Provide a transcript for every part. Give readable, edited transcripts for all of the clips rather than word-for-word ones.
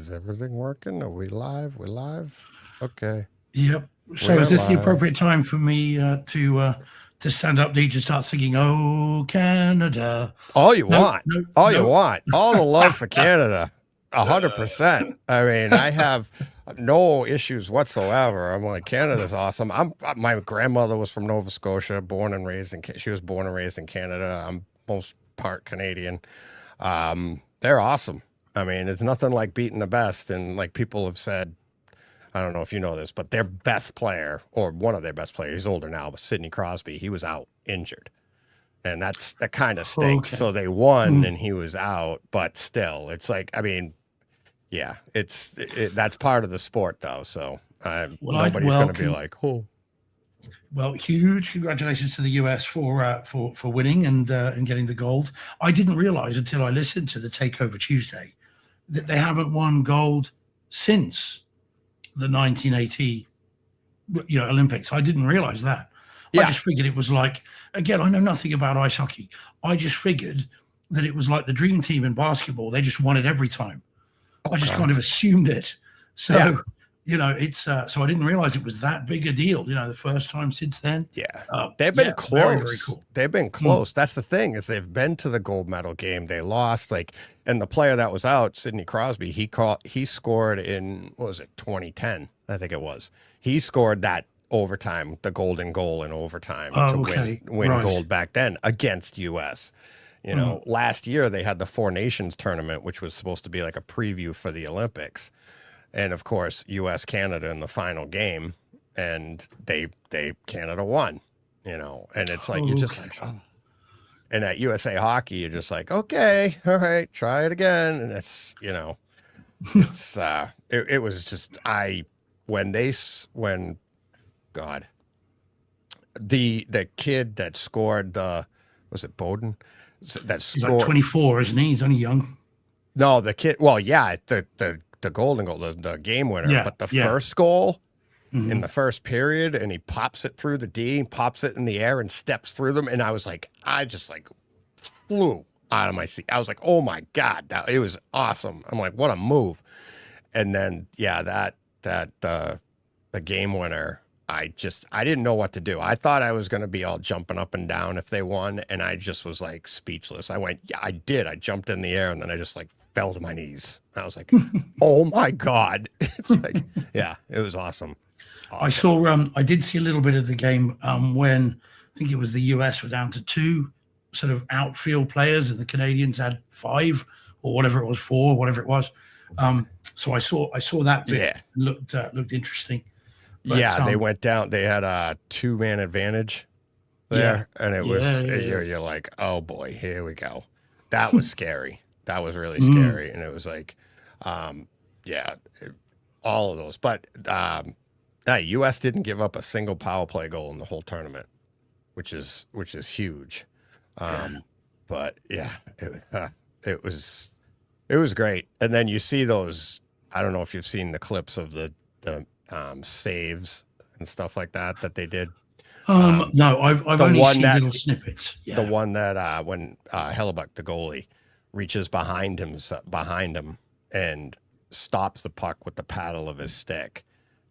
Is everything working? Are we live? We're live? Okay. Yep. We So are is this the live. appropriate time for me to stand up, DJ, start singing "Oh Canada"? All you No, want. no, All you no. want. All the love for Canada. 100%. I mean, I have no issues whatsoever. I'm like, Canada's awesome. My grandmother was from Nova Scotia, born and raised in, she was born and raised in Canada. I'm most part Canadian. They're awesome. I mean, it's nothing like beating the best. And like people have said, I don't know if you know this, but their best player, or one of their best players, he's older now, but Sidney Crosby, he was out injured. And that kind of stinks. Okay. So they won and he was out, but still, it's like, I mean, yeah, that's part of the sport though. So nobody's going to be like, oh. Well, huge congratulations to the US for winning and getting the gold. I didn't realize until I listened to the Takeover Tuesday that they haven't won gold since the 1980 Olympics. I didn't realize that. Yeah. I just figured it was like, again, I know nothing about ice hockey. I just figured that it was like the dream team in basketball. They just won it every time. I just kind of assumed it. So, it's so I didn't realize it was that big a deal, the first time since then. Yeah. They've been close. Very, very cool. They've been close. That's the thing, is they've been to the gold medal game. They lost, and the player that was out, Sidney Crosby, he scored in, what was it, 2010, I think it was. He scored that overtime, the golden goal in overtime to win gold back then against US. Last year they had the Four Nations tournament, which was supposed to be like a preview for the Olympics. And of course, US Canada in the final game, and Canada won, and it's like, you're just like, oh. And at USA Hockey, you're just like, okay, all right, try it again. And it's, it's, it was just, the kid that scored was it Bowden? He's like 24, isn't he? He's only young. No, the kid, well, yeah, the golden goal, the game winner, but the first goal in the first period, and he pops it through the D, pops it in the air and steps through them. And I was like, I just like flew out of my seat. I was like, oh my God, it was awesome. I'm like, what a move. And then, the game winner, I didn't know what to do. I thought I was going to be all jumping up and down if they won. And I just was like speechless. I went, yeah, I did. I jumped in the air, and then I just like fell to my knees. I was like, oh my God. It's like, yeah, it was awesome. I did see a little bit of the game when I think it was the US were down to 2 sort of outfield players, and the Canadians had 5 or whatever it was, 4, whatever it was. So I saw that bit. Yeah. Looked interesting. But, they went down. They had a 2-man advantage there, and it was you're like, oh boy, here we go. That was scary. That was really scary, and it was like, all of those. But U.S. didn't give up a single power play goal in the whole tournament, which is huge. But yeah, it was great. And then you see those. I don't know if you've seen the clips of the saves and stuff like that they did. No, I've only seen little snippets. Yeah. The one that when Hellebuck, the goalie, reaches behind him and stops the puck with the paddle of his stick,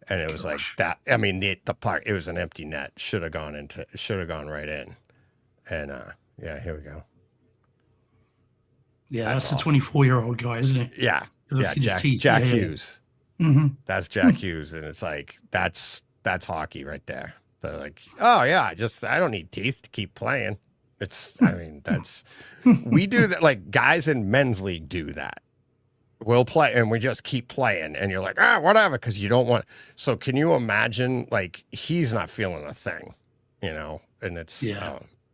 and it was like that. I mean, the puck, it was an empty net. Should have gone right in. And here we go. Yeah, that's awesome. The 24-year-old guy, isn't it? Yeah, Jack Hughes. Mm-hmm. That's Jack Hughes, and it's like that's hockey right there. They're like, oh yeah, I don't need teeth to keep playing. We do that. Like guys in men's league do that. We'll play and we just keep playing, and you're like, whatever, because you don't want. So can you imagine? Like he's not feeling a thing, and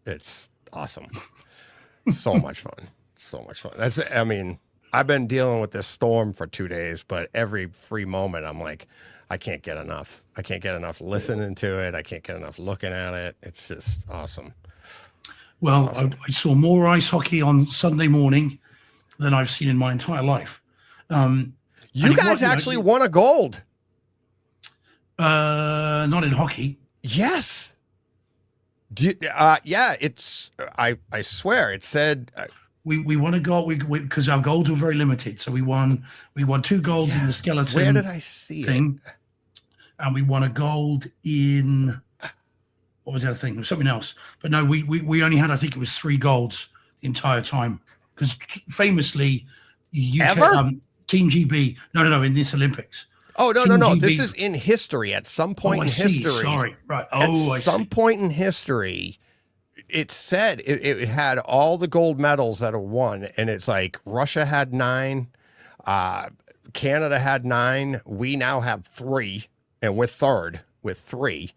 it's awesome. So much fun. So much fun. I've been dealing with this storm for 2 days, but every free moment I'm like, I can't get enough. I can't get enough listening to it. I can't get enough looking at it. It's just awesome. Well, awesome. I saw more ice hockey on Sunday morning than I've seen in my entire life. You guys actually won a gold. Not in hockey. Yes. Yeah, it's. I swear it said We won a gold because our golds were very limited. So we won 2 golds in the skeleton. Where did I see thing, and we won a gold in what was the other thing? It was something else. But no, we only had, I think it was 3 golds the entire time. Because famously, UK, Team GB. No, in this Olympics. Oh, no, Team no. GB, This is in history. At some point in history. Sorry. Right. At some point in history, it said it had all the gold medals that are won. And it's like Russia had 9. Canada had 9. We now have 3. And we're third with 3.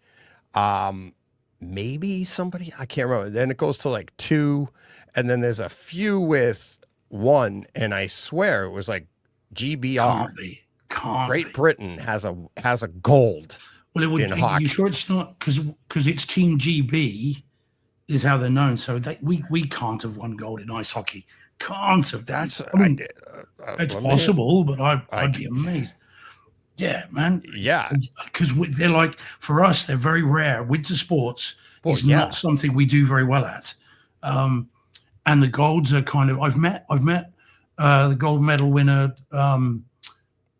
Maybe somebody, I can't remember. Then it goes to like 2. And then there's a few with 1. And I swear it was like GBR. Great Britain has a gold. Well, it would. In hockey. You sure it's not because it's Team GB is how they're known. So we can't have won gold in ice hockey. Can't have. That's. It's possible, but I'd be amazed. Yeah, man. Yeah, because they're like, for us, they're very rare. Winter sports is not something we do very well at. And the golds are kind of. I've met the gold medal winner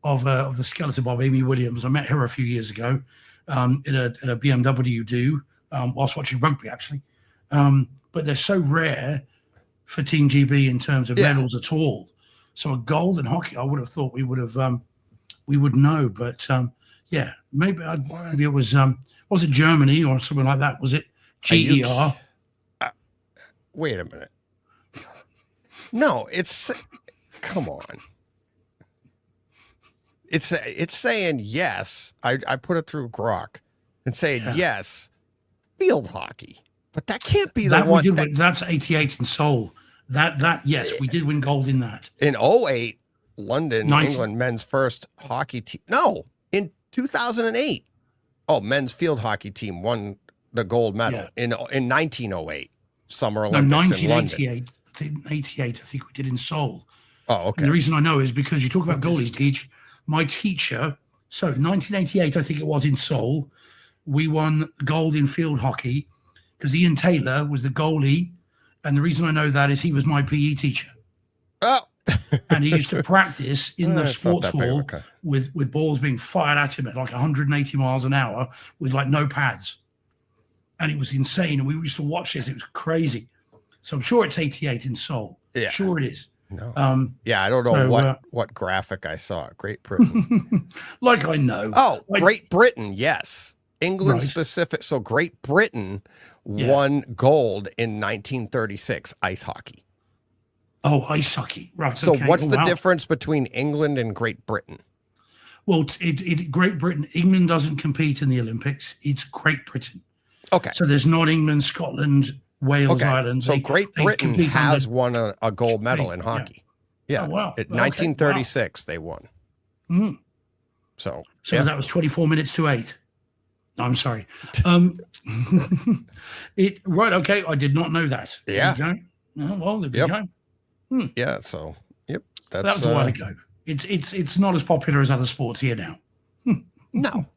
of the skeleton bob, Amy Williams. I met her a few years ago in a BMW do whilst watching rugby, actually. But they're so rare for Team GB in terms of medals at all. So a gold in hockey, I would have thought we would know. But maybe it was it Germany or something like that? Was it GER? Wait a minute. No, it's come on. It's saying yes. I put it through Grok and saying yes, field hockey. But that can't be the one. That's 88 in Seoul. That yes, we did win gold in that. In 08, London, England men's first hockey team. No, in 2008. Oh, men's field hockey team won the gold medal in 1908 Summer Olympics. No, 1988. 88, I think we did in Seoul. Oh, okay. And the reason I know is because you talk about goalies, Geach. My teacher, 1988, I think it was in Seoul, we won gold in field hockey because Ian Taylor was the goalie. And the reason I know that is he was my PE teacher. Oh. And he used to practice in the sports hall with balls being fired at him at like 180 miles an hour with like no pads. And it was insane. And we used to watch this. It was crazy. So I'm sure it's 88 in Seoul. Yeah. Sure it is. No. I don't know what graphic I saw. Great Britain. Like I know. Oh, Great Britain, yes. England specific. So Great Britain won gold in 1936 ice hockey. Oh, ice hockey. Right. So what's the difference between England and Great Britain? Well, Great Britain, England doesn't compete in the Olympics. It's Great Britain. Okay. So there's not England, Scotland, Wales, Ireland. So Great Britain has won a gold medal in hockey. Yeah. Oh, wow. 1936 they won. Mm. So that was 24 minutes to 8. No, I'm sorry. Okay. I did not know that. Yeah. There you go. Well, there we go. Yeah. So that was a while ago. It's not as popular as other sports here now. No.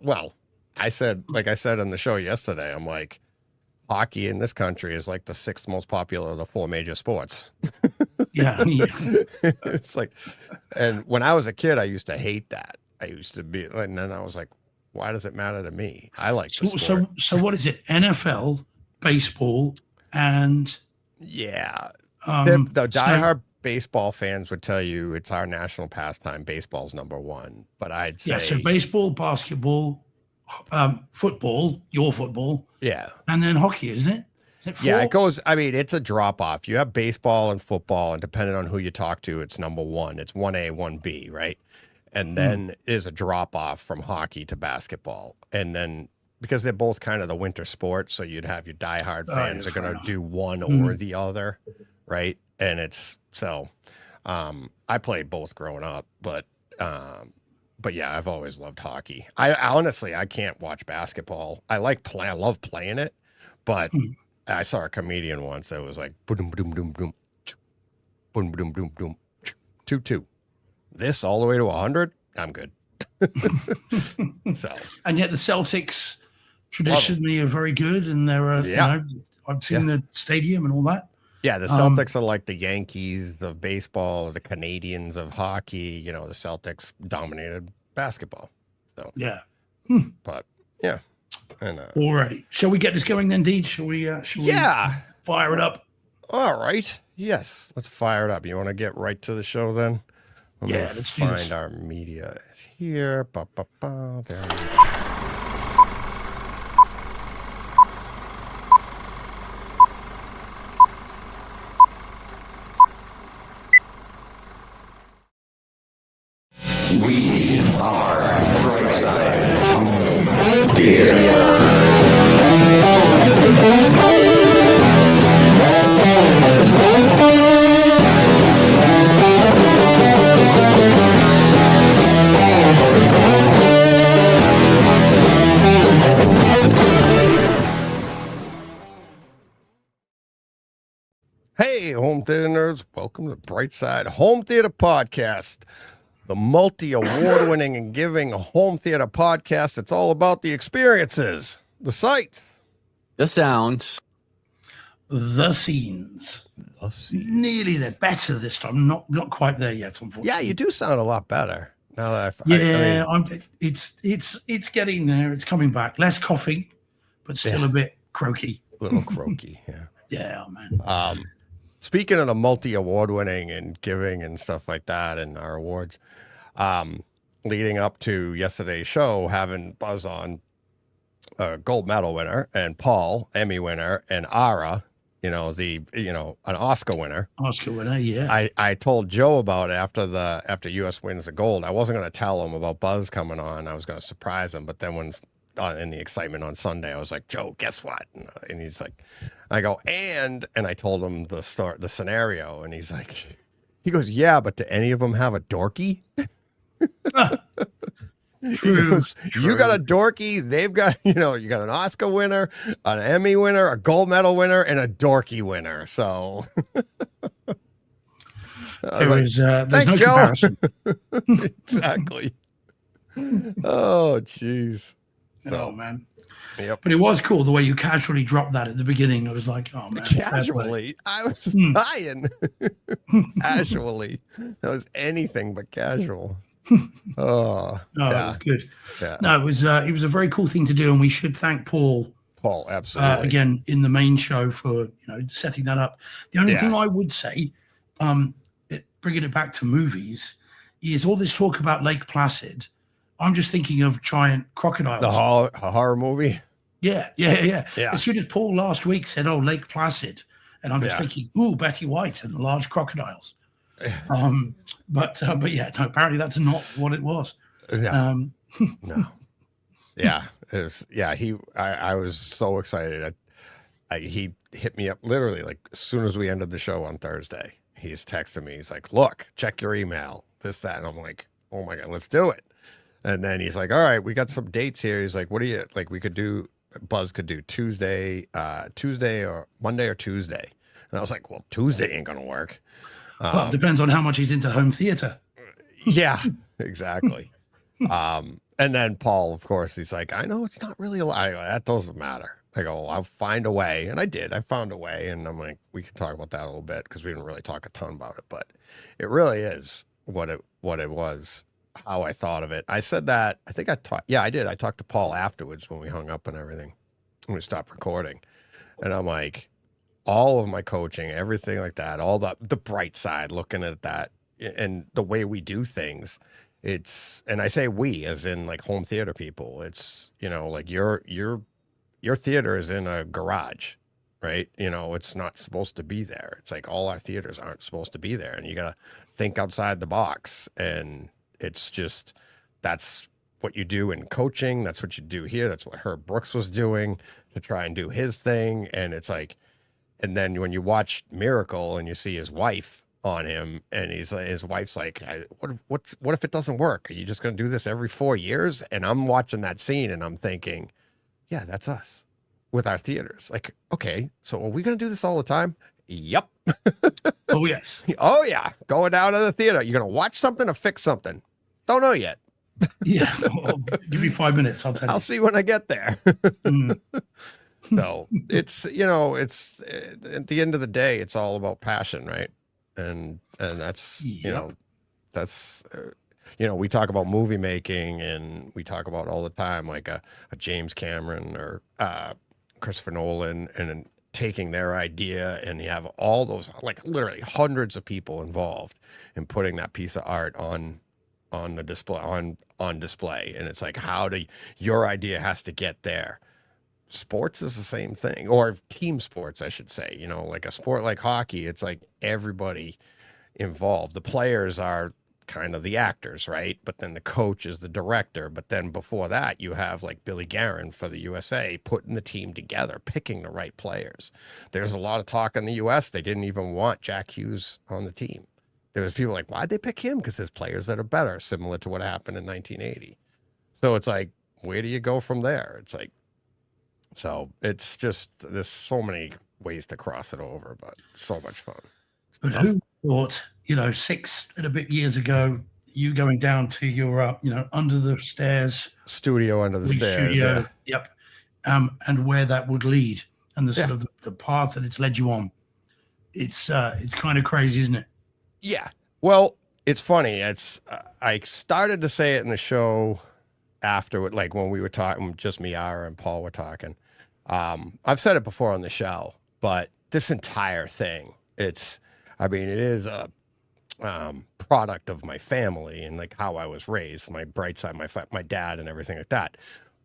Well, I said on the show yesterday, I'm like, hockey in this country is like the 6th most popular of the 4 major sports. Yeah. It's like, and when I was a kid, I used to hate that. I used to be, and then I was like, why does it matter to me? I like the sport. So what is it? NFL, baseball, and the diehard baseball fans would tell you it's our national pastime. Baseball's number 1, but I'd say so baseball, basketball, football, your football, and then hockey, isn't it? Is it 4? Yeah, it goes. I mean, it's a drop off. You have baseball and football, and depending on who you talk to, it's number 1. It's 1A, 1B, right? And then is a drop off from hockey to basketball, and then because they're both kind of the winter sports, so you'd have your diehard fans are going to do one or the other, right? And it's so. I played both growing up, but yeah, I've always loved hockey. I honestly, I can't watch basketball. I love playing it, but I saw a comedian once that was like, boom, boom, boom, boom, boom, boom, boom, boom, 2-2. This all the way to 100. I'm good. So, and yet the Celtics traditionally are very good, and they're I've seen the stadium and all that. Yeah, the Celtics are like the Yankees of baseball, the Canadians of hockey. You know, the Celtics dominated basketball. So, Yeah. but yeah, and Alrighty. Shall we get this going then, Deej? Shall we yeah, fire it up? all right. Yes, let's fire it up. You want to get right to the show then? Let me Let's do this. find our media here. Ba, ba, ba. There we go. We are Brightside Theater. Hey, home theater nerds. Welcome to Brightside Home Theater Podcast, the multi-award-winning and giving home theater podcast. It's all about the experiences, the sights, the sounds, the scenes. Nearly there. Better this time. Not quite there yet, unfortunately. Yeah, you do sound a lot better now that it's getting there. It's coming back. Less coughing, but still a bit croaky. A little croaky. Yeah. Yeah, man. Speaking of the multi-award-winning and giving and stuff like that, and our awards, leading up to yesterday's show, having Buzz on, gold medal winner, and Paul, Emmy winner, and Ara, an Oscar winner. Oscar winner, yeah. I told Joe about it after US wins the gold. I wasn't going to tell him about Buzz coming on. I was going to surprise him, but then when in the excitement on Sunday, I was like, Joe, guess what? And he's like, I go, and I told him the scenario, and he goes, yeah, but do any of them have a dorky? True. You got a dorky, they've got, you got an Oscar winner, an Emmy winner, a gold medal winner, and a dorky winner. So there's thanks, no Joe. comparison. Exactly. Oh, jeez. Oh, man. Yep. But it was cool the way you casually dropped that at the beginning. I was like, oh, man. Casually. I was dying. Casually. That was anything but casual. Oh, yeah. It was good. Yeah. No, it was a very cool thing to do, and we should thank Paul, absolutely, again in the main show for setting that up. The only thing I would say, bringing it back to movies, is all this talk about Lake Placid. I'm just thinking of giant crocodiles. The horror movie. Yeah. As soon as Paul last week said, "Oh, Lake Placid," and I'm just thinking, "Ooh, Betty White and large crocodiles." But yeah, no, apparently that's not what it was. No. Yeah, it was. Yeah, I was so excited. He hit me up literally like as soon as we ended the show on Thursday. He's texting me. He's like, "Look, check your email. This, that," and I'm like, "Oh my god, let's do it." And then he's like, "All right, we got some dates here." He's like, "What do you like? We could do. Buzz could do Tuesday or Monday or Tuesday." And I was like, "Well, Tuesday ain't gonna work." Well, it depends on how much he's into home theater. Yeah, exactly. And then Paul, of course, he's like, "I know it's not really a lot. That doesn't matter." I go, "I'll find a way," and I did. I found a way, and I'm like, "We can talk about that a little bit because we didn't really talk a ton about it, but it really is what it was." How I thought of it. I said that, I think I talked, I did. I talked to Paul afterwards when we hung up and everything, when we stopped recording. And I'm like, all of my coaching, everything like that, all the bright side, looking at that and the way we do things, and I say we as in like home theater people, it's, like your theater is in a garage, right? It's not supposed to be there. It's like all our theaters aren't supposed to be there. And you got to think outside the box, and it's just, that's what you do in coaching. That's what you do here. That's what Herb Brooks was doing to try and do his thing. And it's like, and then when you watch Miracle and you see his wife on him, and his wife's like, what if it doesn't work? Are you just going to do this every 4 years? And I'm watching that scene and I'm thinking, yeah, that's us with our theaters. Like, okay, so are we going to do this all the time? Yep. Oh, yes. Oh, yeah. Going down to the theater. You're going to watch something or fix something? Don't know yet. Yeah. Well, give me 5 minutes. I'll tell you. I'll see when I get there. So it's, it's at the end of the day, it's all about passion, right? And that's, Yep. that's, we talk about movie making, and we talk about all the time, like a James Cameron or Christopher Nolan, and taking their idea, and you have all those, like literally hundreds of people involved in putting that piece of art on the display, on display. And it's like, your idea has to get there. Sports is the same thing, or team sports, I should say. Like a sport like hockey, it's like everybody involved. The players are kind of the actors, right? But then the coach is the director. But then before that, you have like Billy Guerin for the USA putting the team together, picking the right players. There's a lot of talk in the US. They didn't even want Jack Hughes on the team. There was people like, why'd they pick him? Because there's players that are better, similar to what happened in 1980. So it's like, where do you go from there? It's like, so it's just, there's so many ways to cross it over, but so much fun. But who thought, 6 and a bit years ago, you going down to your, under the stairs Studio under the stairs. studio, yep, and where that would lead, and the sort of the path that it's led you on. It's kind of crazy, isn't it? Yeah. Well, it's funny. I started to say it in the show after, like when we were talking, just me, Ara, and Paul were talking. I've said it before on the show, but this entire thing, it is a product of my family and like how I was raised, my bright side, my dad and everything like that.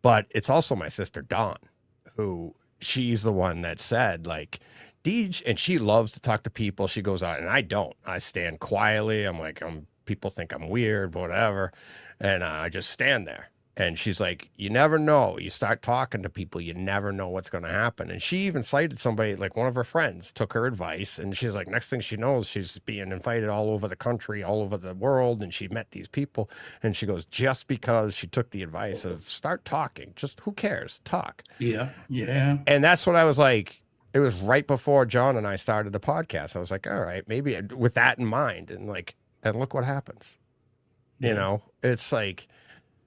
But it's also my sister Dawn, who she's the one that said like, Deej, and she loves to talk to people. She goes out, and I don't. I stand quietly. I'm like, people think I'm weird, whatever. And I just stand there. And she's like, you never know. You start talking to people, you never know what's going to happen. And she even cited somebody, like one of her friends took her advice. And she's like, next thing she knows, she's being invited all over the country, all over the world. And she met these people. And she goes, just because she took the advice of start talking, just who cares? Talk. Yeah. Yeah. And that's what I was like. It was right before John and I started the podcast. I was like, all right, maybe with that in mind, and look what happens. It's like,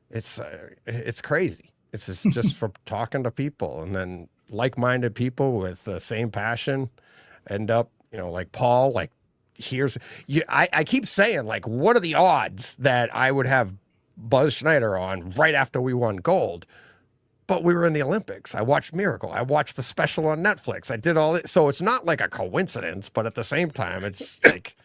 it's crazy. It's just from talking to people, and then like-minded people with the same passion end up, like Paul, like I keep saying, like, what are the odds that I would have Buzz Schneider on right after we won gold? But we were in the Olympics. I watched Miracle. I watched the special on Netflix. I did all it. So it's not like a coincidence, but at the same time, it's like,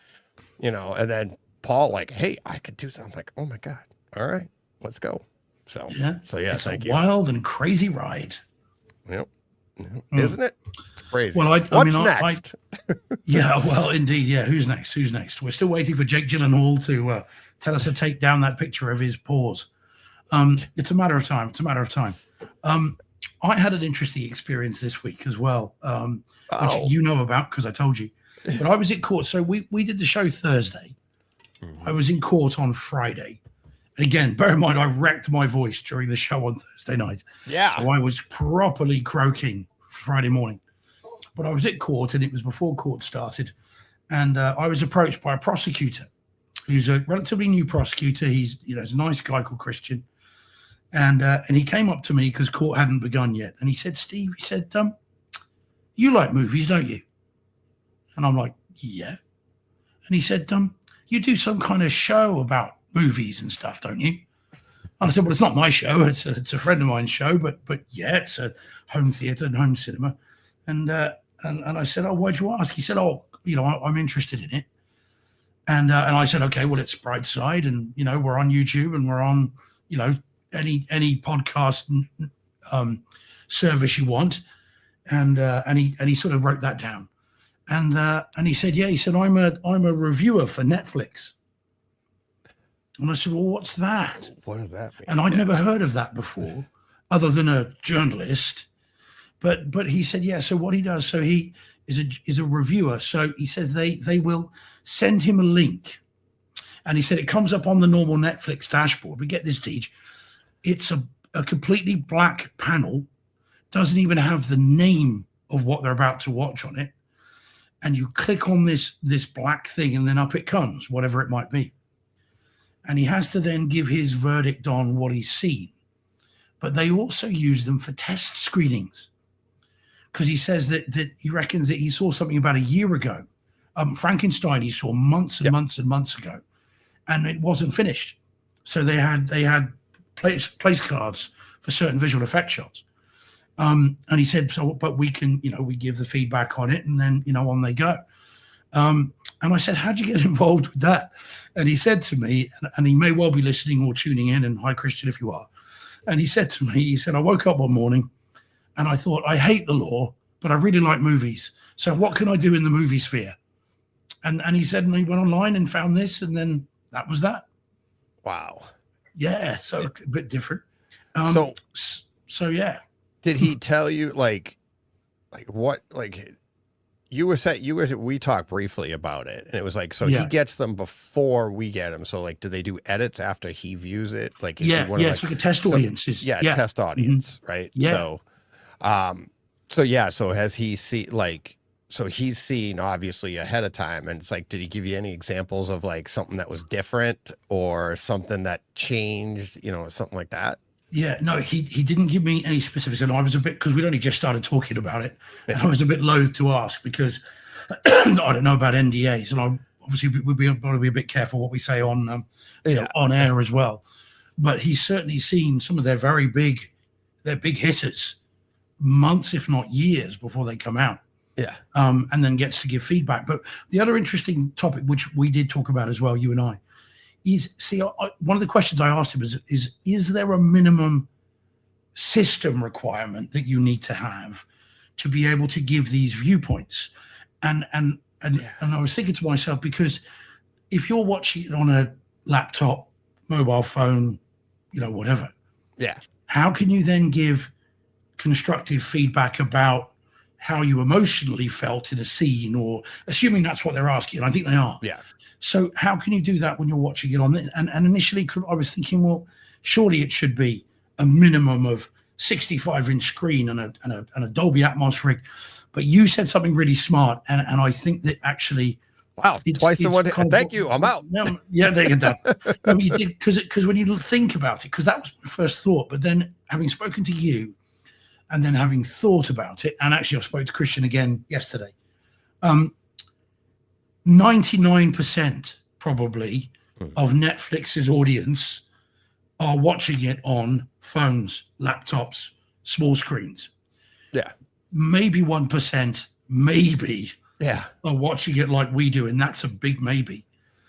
and then Paul, like, hey, I could do something. I'm like, oh my God. All right, let's go. So yeah, it's thank a you. wild and crazy ride. Yep. Isn't it? It's crazy. Well, What's next? Yeah, well, indeed. Yeah. Who's next? We're still waiting for Jake Gyllenhaal to tell us to take down that picture of his paws. It's a matter of time. I had an interesting experience this week as well, which you know about because I told you. But I was at court. So we did the show Thursday. I was in court on Friday. And again, bear in mind, I wrecked my voice during the show on Thursday night. Yeah. So I was properly croaking Friday morning. But I was at court, and it was before court started. And I was approached by a prosecutor who's a relatively new prosecutor. He's, he's a nice guy called Christian. And he came up to me because court hadn't begun yet. And he said, Steve, you like movies, don't you? And I'm like, yeah. And he said, you do some kind of show about movies and stuff, don't you? And I said, well, it's not my show. It's a friend of mine's show, but yeah, it's a home theater and home cinema. And I said, oh, why'd you ask? He said, oh, I'm interested in it. And I said, okay, well, it's Brightside, and we're on YouTube, and we're on any podcast service you want. And he sort of wrote that down. And he said, yeah, I'm a reviewer for Netflix. And I said, well, what's that? What does that mean? And I'd never heard of that before, other than a journalist. But he said, yeah, so what he does, so he is a reviewer. So he says they will send him a link. And he said it comes up on the normal Netflix dashboard. But get this, Deej, it's a completely black panel, doesn't even have the name of what they're about to watch on it. And you click on this black thing, and then up it comes, whatever it might be. And he has to then give his verdict on what he's seen. But they also use them for test screenings. because he says that he reckons that he saw something about a year ago. Frankenstein he saw months and Yeah. months and months ago, and it wasn't finished. So they had place cards for certain visual effect shots. And he said, so, but we can, we give the feedback on it, and then, on they go. And I said, how'd you get involved with that? And he said to me, and he may well be listening or tuning in, and hi, Christian, if you are. And he said to me, he said, I woke up one morning and I thought, I hate the law, but I really like movies. So what can I do in the movie sphere? And he said, and he went online and found this, and then that was that. Wow. Yeah, so a bit different. So yeah. Did he tell you like what, like we talked briefly about it, and it was like, so Yeah. he gets them before we get them. So like, do they do edits after he views it? Like, is he Yeah, one of, it's like a test audience. test audience, right? Yeah. So has he so he's seen obviously ahead of time, and it's like, did he give you any examples of like something that was different or something that changed, something like that? Yeah, no, he didn't give me any specifics, and I was a bit, because we'd only just started talking about it, and I was a bit loath to ask because I don't know about NDAs, and I obviously we'd be got to be a bit careful what we say on on air as well. But he's certainly seen some of their big hitters months, if not years, before they come out. Yeah. And then gets to give feedback. But the other interesting topic, which we did talk about as well, you and I, is one of the questions I asked him is there a minimum system requirement that you need to have to be able to give these viewpoints? And I was thinking to myself, because if you're watching it on a laptop, mobile phone, whatever, Yeah. how can you then give constructive feedback about how you emotionally felt in a scene, or assuming that's what they're asking? And I think they are. Yeah. So how can you do that when you're watching it on this? And initially I was thinking, well, surely it should be a minimum of 65-inch screen and a Dolby Atmos rig. But you said something really smart, and I think that actually, wow, twice in one day. Thank you. I'm out. Yeah, there you go. No, but you did, because when you think about it, because that was my first thought. But then having spoken to you, and then having thought about it, and actually I spoke to Christian again yesterday, 99% probably of Netflix's audience are watching it on phones, laptops, small screens. Yeah. Maybe 1%, maybe, Yeah. are watching it like we do, and that's a big maybe.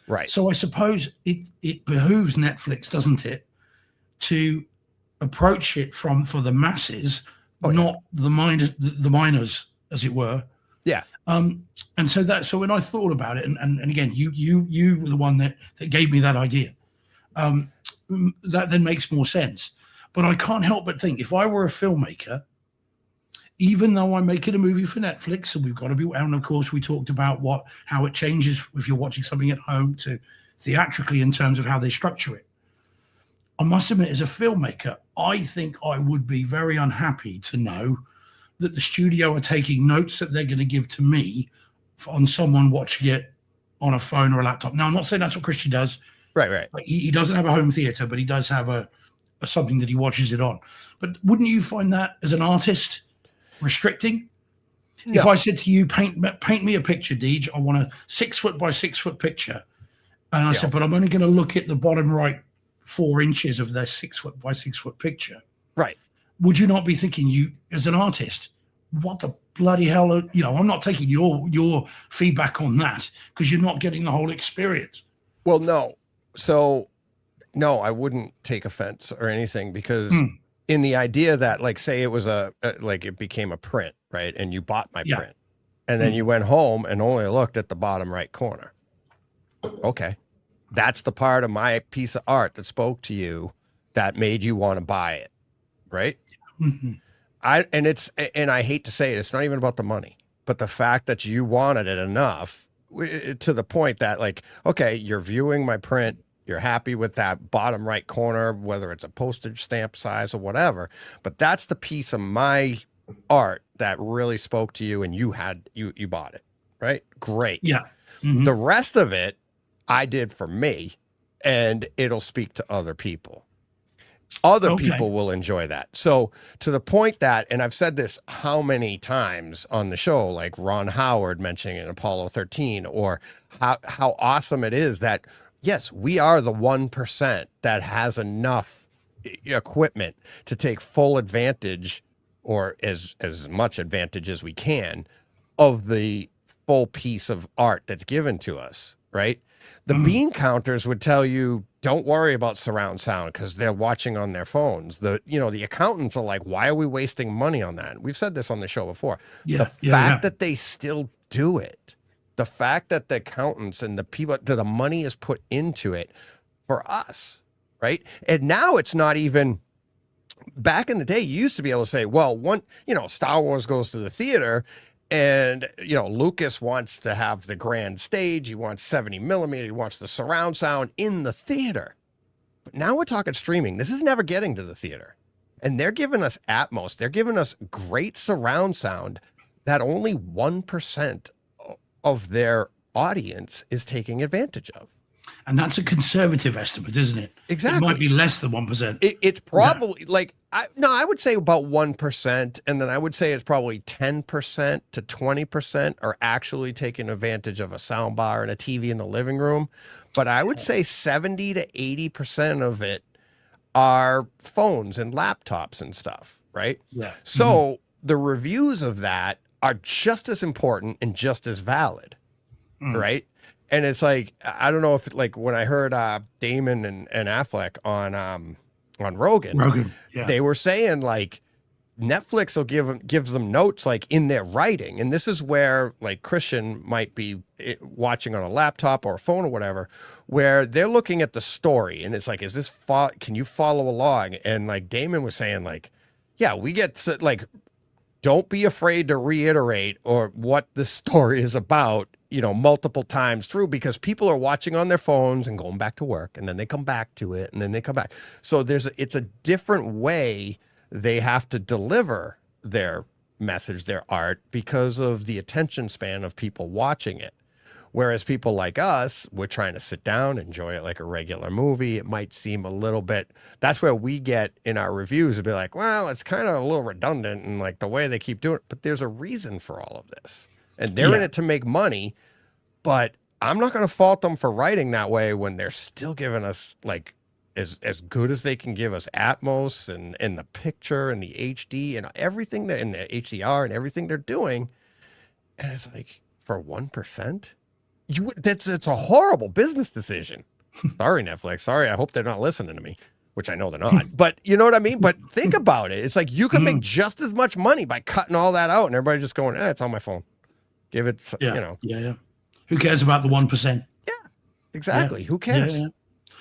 Right. So I suppose it behooves Netflix, doesn't it, to approach it for the masses, not the minors, as it were. Yeah. And so when I thought about it, and again, you were the one that gave me that idea. That then makes more sense. But I can't help but think, if I were a filmmaker, even though I'm making a movie for Netflix, and we've got to be, and of course we talked about how it changes if you're watching something at home to theatrically in terms of how they structure it. I must admit, as a filmmaker, I think I would be very unhappy to know that the studio are taking notes that they're going to give to me on someone watching it on a phone or a laptop. Now, I'm not saying that's what Christian does. Right. Like, he doesn't have a home theater, but he does have a something that he watches it on. But wouldn't you find that, as an artist, restricting? No. If I said to you, paint me a picture, Deej, I want a 6 foot by 6 foot picture. And I said, but I'm only going to look at the bottom right 4 inches of their 6 foot by 6 foot picture. Right. Would you not be thinking, you as an artist, what the bloody hell? I'm not taking your feedback on that, because you're not getting the whole experience. Well, no. So, no, I wouldn't take offense or anything, because in the idea that, like, say it was like it became a print, right? And you bought my print, and then you went home and only looked at the bottom right corner. Okay. That's the part of my piece of art that spoke to you that made you want to buy it. Right. Mm-hmm. And I hate to say it, it's not even about the money, but the fact that you wanted it enough to the point that, like, okay, you're viewing my print, you're happy with that bottom right corner, whether it's a postage stamp size or whatever, but that's the piece of my art that really spoke to you, and you bought it. Right. Great. Yeah. Mm-hmm. The rest of it I did for me, and it'll speak to other people. Other Okay. people will enjoy that. So to the point that, and I've said this how many times on the show, like Ron Howard mentioning in Apollo 13, or how awesome it is that, yes, we are the 1% that has enough equipment to take full advantage, or as much advantage as we can, of the full piece of art that's given to us, right? The bean counters would tell you, don't worry about surround sound because they're watching on their phones. The accountants are like, why are we wasting money on that? We've said this on the show before. Yeah, The fact that they still do it, the fact that the accountants and the people that the money is put into it for us, right? And now it's not even. Back in the day, you used to be able to say, well, Star Wars goes to the theater, and Lucas wants to have the grand stage. He wants 70 millimeter. He wants the surround sound in the theater. But now we're talking streaming. This is never getting to the theater, and they're giving us Atmos. They're giving us great surround sound that only 1% of their audience is taking advantage of. And that's a conservative estimate, isn't it? Exactly. It might be less than 1%. It's probably I would say about 1%. And then I would say it's probably 10% to 20% are actually taking advantage of a sound bar and a TV in the living room. But I would say 70 to 80% of it are phones and laptops and stuff, right? Yeah. So the reviews of that are just as important and just as valid, right? And it's like, I don't know if when I heard Damon and Affleck on Rogan, yeah. they were saying like Netflix will gives them notes like in their writing, and this is where like Christian might be watching on a laptop or a phone or whatever, where they're looking at the story and it's like, is this can you follow along? And like Damon was saying, like, yeah, we get to, like, don't be afraid to reiterate or what the story is about, multiple times through, because people are watching on their phones and going back to work, and then they come back to it, and then they come back. So it's a different way they have to deliver their message, their art, because of the attention span of people watching it. Whereas people like us, we're trying to sit down, enjoy it like a regular movie. It might seem a little bit, that's where we get in our reviews to be like, well, it's kind of a little redundant and like the way they keep doing it, but there's a reason for all of this. And they're in it to make money, but I'm not going to fault them for writing that way when they're still giving us like as good as they can give us Atmos and the picture and the HD and everything and the HDR and everything they're doing. And it's like, for 1%? It's a horrible business decision. Sorry, Netflix. Sorry, I hope they're not listening to me, which I know they're not. But you know what I mean? But think about it. It's like you can make just as much money by cutting all that out, and everybody just going, it's on my phone. Give it, Yeah. Who cares about the 1%? Yeah, exactly. Who cares? Yeah.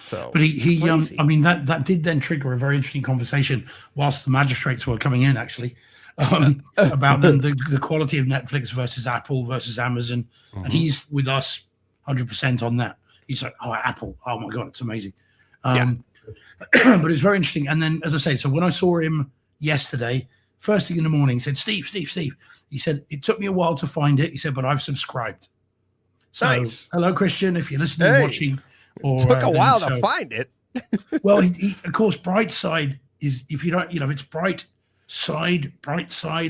So, but he crazy. I mean, that did then trigger a very interesting conversation whilst the magistrates were coming in, actually, about the quality of Netflix versus Apple versus Amazon. And he's with us 100% on that. He's like, oh, Apple. Oh my God, it's amazing. But it's very interesting. And then, as I say, so when I saw him yesterday, first thing in the morning, he said, Steve. He said, it took me a while to find it. He said, but I've subscribed. So, nice. Hello, Christian, if you're listening, watching. Or, took a while to find it. Well, he, of course, bright side is, if you don't, it's bright side,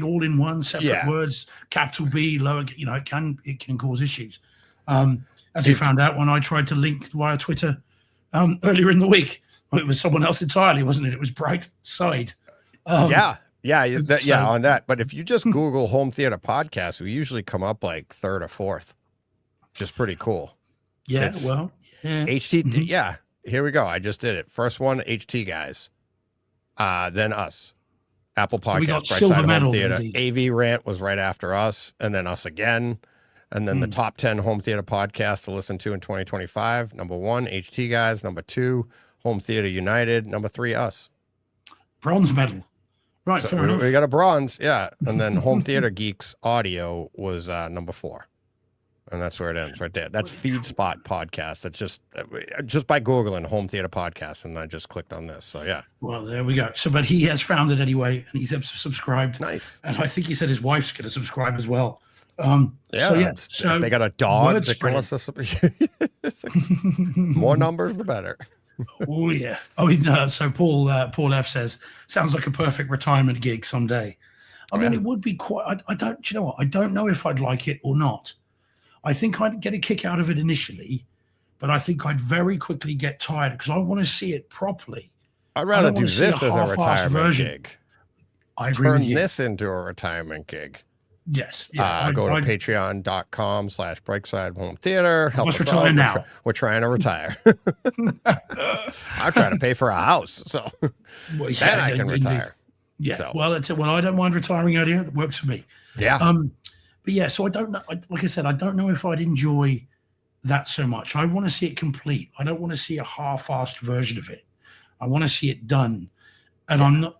all in one, separate words, capital B, lower, it can cause issues. As we found out when I tried to link via Twitter earlier in the week, well, it was someone else entirely, wasn't it? It was bright side. On that. But if you just Google Home Theater Podcast, we usually come up like third or fourth, which is pretty cool. Yeah, HT. Yeah, here we go. I just did it. First one, HT guys. Then us. Apple Podcast. We got Brightside silver Home medal. Theater. AV Rant was right after us, and then us again. And then the top 10 home theater podcasts to listen to in 2025. Number 1, HT guys. Number 2, Home Theater United. Number 3, us. Bronze medal. Right, So fair enough. we got a bronze, yeah. And then Home Theater Geeks Audio was number 4. And that's where it ends, right there. That's FeedSpot Podcast. That's just by Googling Home Theater Podcast, and I just clicked on this. So, yeah. Well, there we go. So, but he has found it anyway, and he's subscribed. Nice. And I think he said his wife's going to subscribe as well. So so if they got a dog word that can listen to more numbers, the better. Oh yeah. I mean, so Paul F says sounds like a perfect retirement gig someday. I mean, Yeah. it would be quite. I don't. Do you know what? I don't know if I'd like it or not. I think I'd get a kick out of it initially, but I think I'd very quickly get tired because I want to see it properly. I'd I rather don't do want to see this as a half-assed retirement version. gig. I agree with Turn you. this into a retirement gig. Yes. Yeah. Go to patreon.com/Breakside Home Theater. Help Let's us retire out. now. We're trying to retire. I'm trying to pay for a house, so Well, then I can indeed. retire. Yeah. So. Well, I don't mind retiring earlier. That works for me. Yeah. But yeah, so I don't know. Like I said, I don't know if I'd enjoy that so much. I want to see it complete. I don't want to see a half-assed version of it. I want to see it done, and I'm not.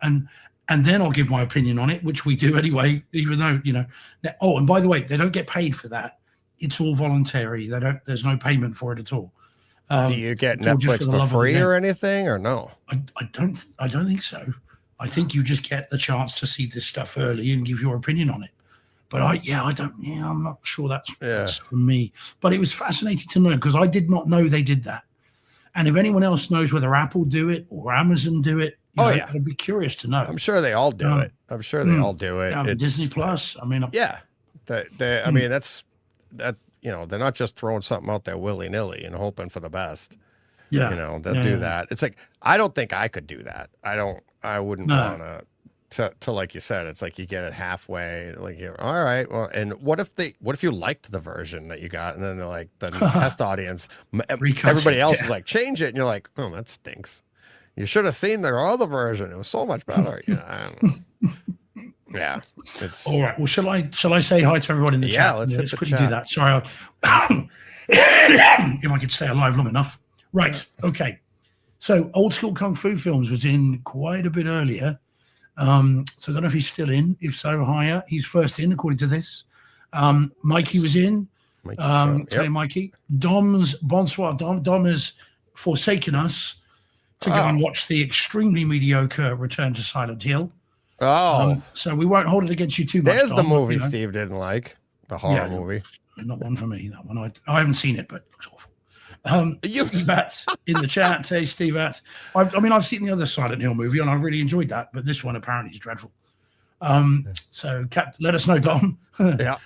And then I'll give my opinion on it, which we do anyway. Even though Oh, and by the way, they don't get paid for that. It's all voluntary. They don't. There's no payment for it at all. Do you get it's all just Netflix for the love for of the free or game. anything, or no? I don't think so. I think you just get the chance to see this stuff early and give your opinion on it. But I'm not sure that's for me. But it was fascinating to know because I did not know they did that. And if anyone else knows whether Apple do it or Amazon do it, I'd be curious to know. I'm sure they all do it. I'm sure they all do it. It's Disney Plus. I mean, yeah. I mean, that's that. They're not just throwing something out there willy nilly and hoping for the best. yeah, They'll do that. It's like I don't think I could do that. I wouldn't want to like you said. It's like you get it halfway. Like all right. Well, and what if you liked the version that you got, and then they're like the test audience, everybody else is like change it, and you're like, oh, that stinks. You should have seen their other version. It was so much better. I don't know. Yeah. It's all right. Well, shall I say hi to everyone in the chat? Yeah, let's hit the quickly chat. do that. Sorry, if I could stay alive long enough. Right. Okay. So, old school kung fu films was in quite a bit earlier. So I don't know if he's still in. If so, higher. He's first in, according to this. Mikey was in. Hey, Mikey. Dom's bonsoir. Dom has forsaken us to go and watch the extremely mediocre Return to Silent Hill. Oh, So we won't hold it against you too much. there's the Dom, movie Steve didn't like, the horror movie. Not one for me. That one I haven't seen it, but it looks awful. Steve At in the chat. Hey, Steve At. I mean, I've seen the other Silent Hill movie and I really enjoyed that, but this one apparently is dreadful. So let us know, Dom. Yeah.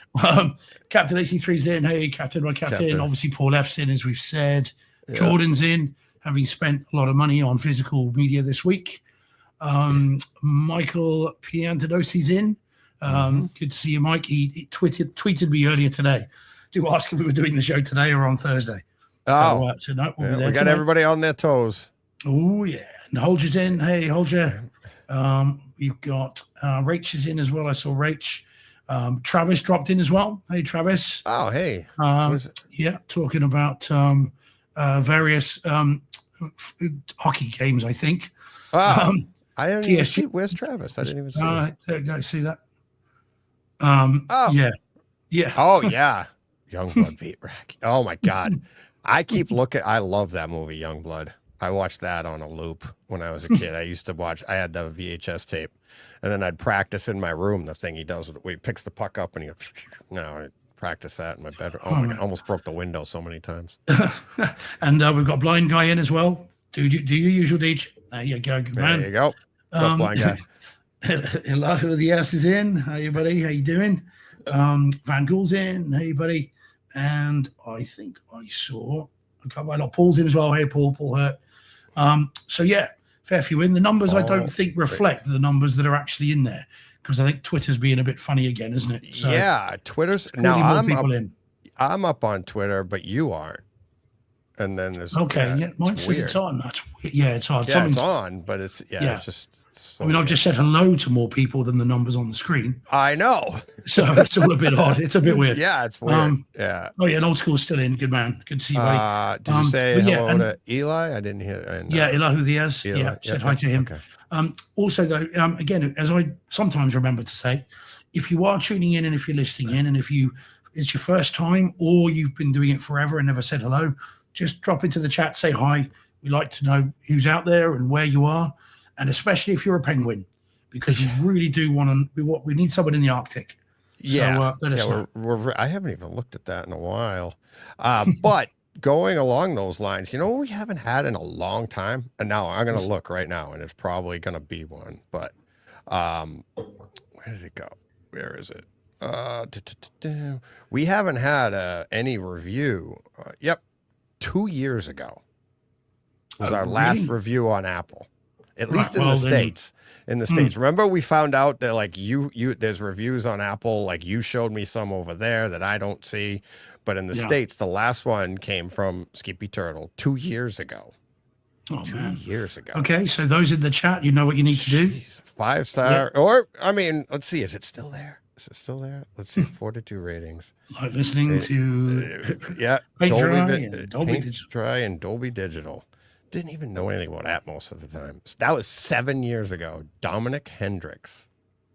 Captain 83's in. Hey, Captain, my Captain. Obviously, Paul F's in, as we've said. Yeah. Jordan's in, having spent a lot of money on physical media this week. Michael Piantadosi's in. Good to see you, Mike. He tweeted me earlier today to ask if we were doing the show today or on Thursday. Oh, so no, we'll be there we got tonight. everybody on their toes. Oh yeah, and Holger's in. Hey, Holger. We've got Rach is in as well. I saw Rach. Travis dropped in as well. Hey, Travis. Oh, hey. Yeah, talking about various hockey games, I think. Oh, I didn't even TSG. see. Where's Travis? I didn't even see. There you go. See that? Oh. Yeah. Oh, yeah. Youngblood beat Rack. Oh, my God. I keep looking. I love that movie, Youngblood. I watched that on a loop when I was a kid. I used to watch. I had the VHS tape, and then I'd practice in my room the thing he does where he picks the puck up and I practice that in my bedroom. Oh my God, almost broke the window so many times. And we've got a blind guy in as well. Do your usual DJ. There you go, good man. There you go. What's up, blind guy? Elijah the S is in. Hey, buddy, how you doing? Van Gool's in. Hey, buddy. And I think I saw a couple. Paul's in as well. Hey, Paul Hurt. So yeah, fair few in. The numbers I don't think reflect the numbers that are actually in there because I think Twitter's being a bit funny again, isn't it? So yeah, Twitter's now. I'm up on Twitter, but you aren't. And then there's mine says it's on. That's weird. Yeah, it's on. Yeah, it's on, but it's it's just. So I've just said hello to more people than the numbers on the screen. I know. So it's all a bit odd. It's a bit weird. Yeah, it's weird. Yeah. Oh yeah, and Old School's still in. Good man. Good to see you, buddy. Did you say hello to Eli? I didn't hear. Elihu Diaz. Eli. Said hi to him. Okay. Also, though, again, as I sometimes remember to say, if you are tuning in and if you're listening in and if it's your first time or you've been doing it forever and never said hello, just drop into the chat, say hi. We like to know who's out there and where you are, and especially if you're a penguin, because we really do want to. We need someone in the Arctic. Yeah, so, let us know. I haven't even looked at that in a while. But going along those lines, you know what we haven't had in a long time? And now I'm going to look right now, and it's probably going to be one. But where did it go? Where is it? We haven't had any review. Yep, 2 years ago was our last review on Apple, at least in the States. In the States, remember we found out that like you there's reviews on Apple, like you showed me some over there that I don't see, but in the States, the last one came from Skippy Turtle 2 years ago. Oh, 2 man. years ago. Okay, so those in the chat, you know what you need to do. Jeez, 5-star, or I mean, let's see, is it still there? Is it still there? Let's see, 42 ratings. Like listening to Paint Dolby Digital. Dry and Dolby Digital. Didn't even know anything about Atmos at the time. That was 7 years ago. Dominic Hendricks.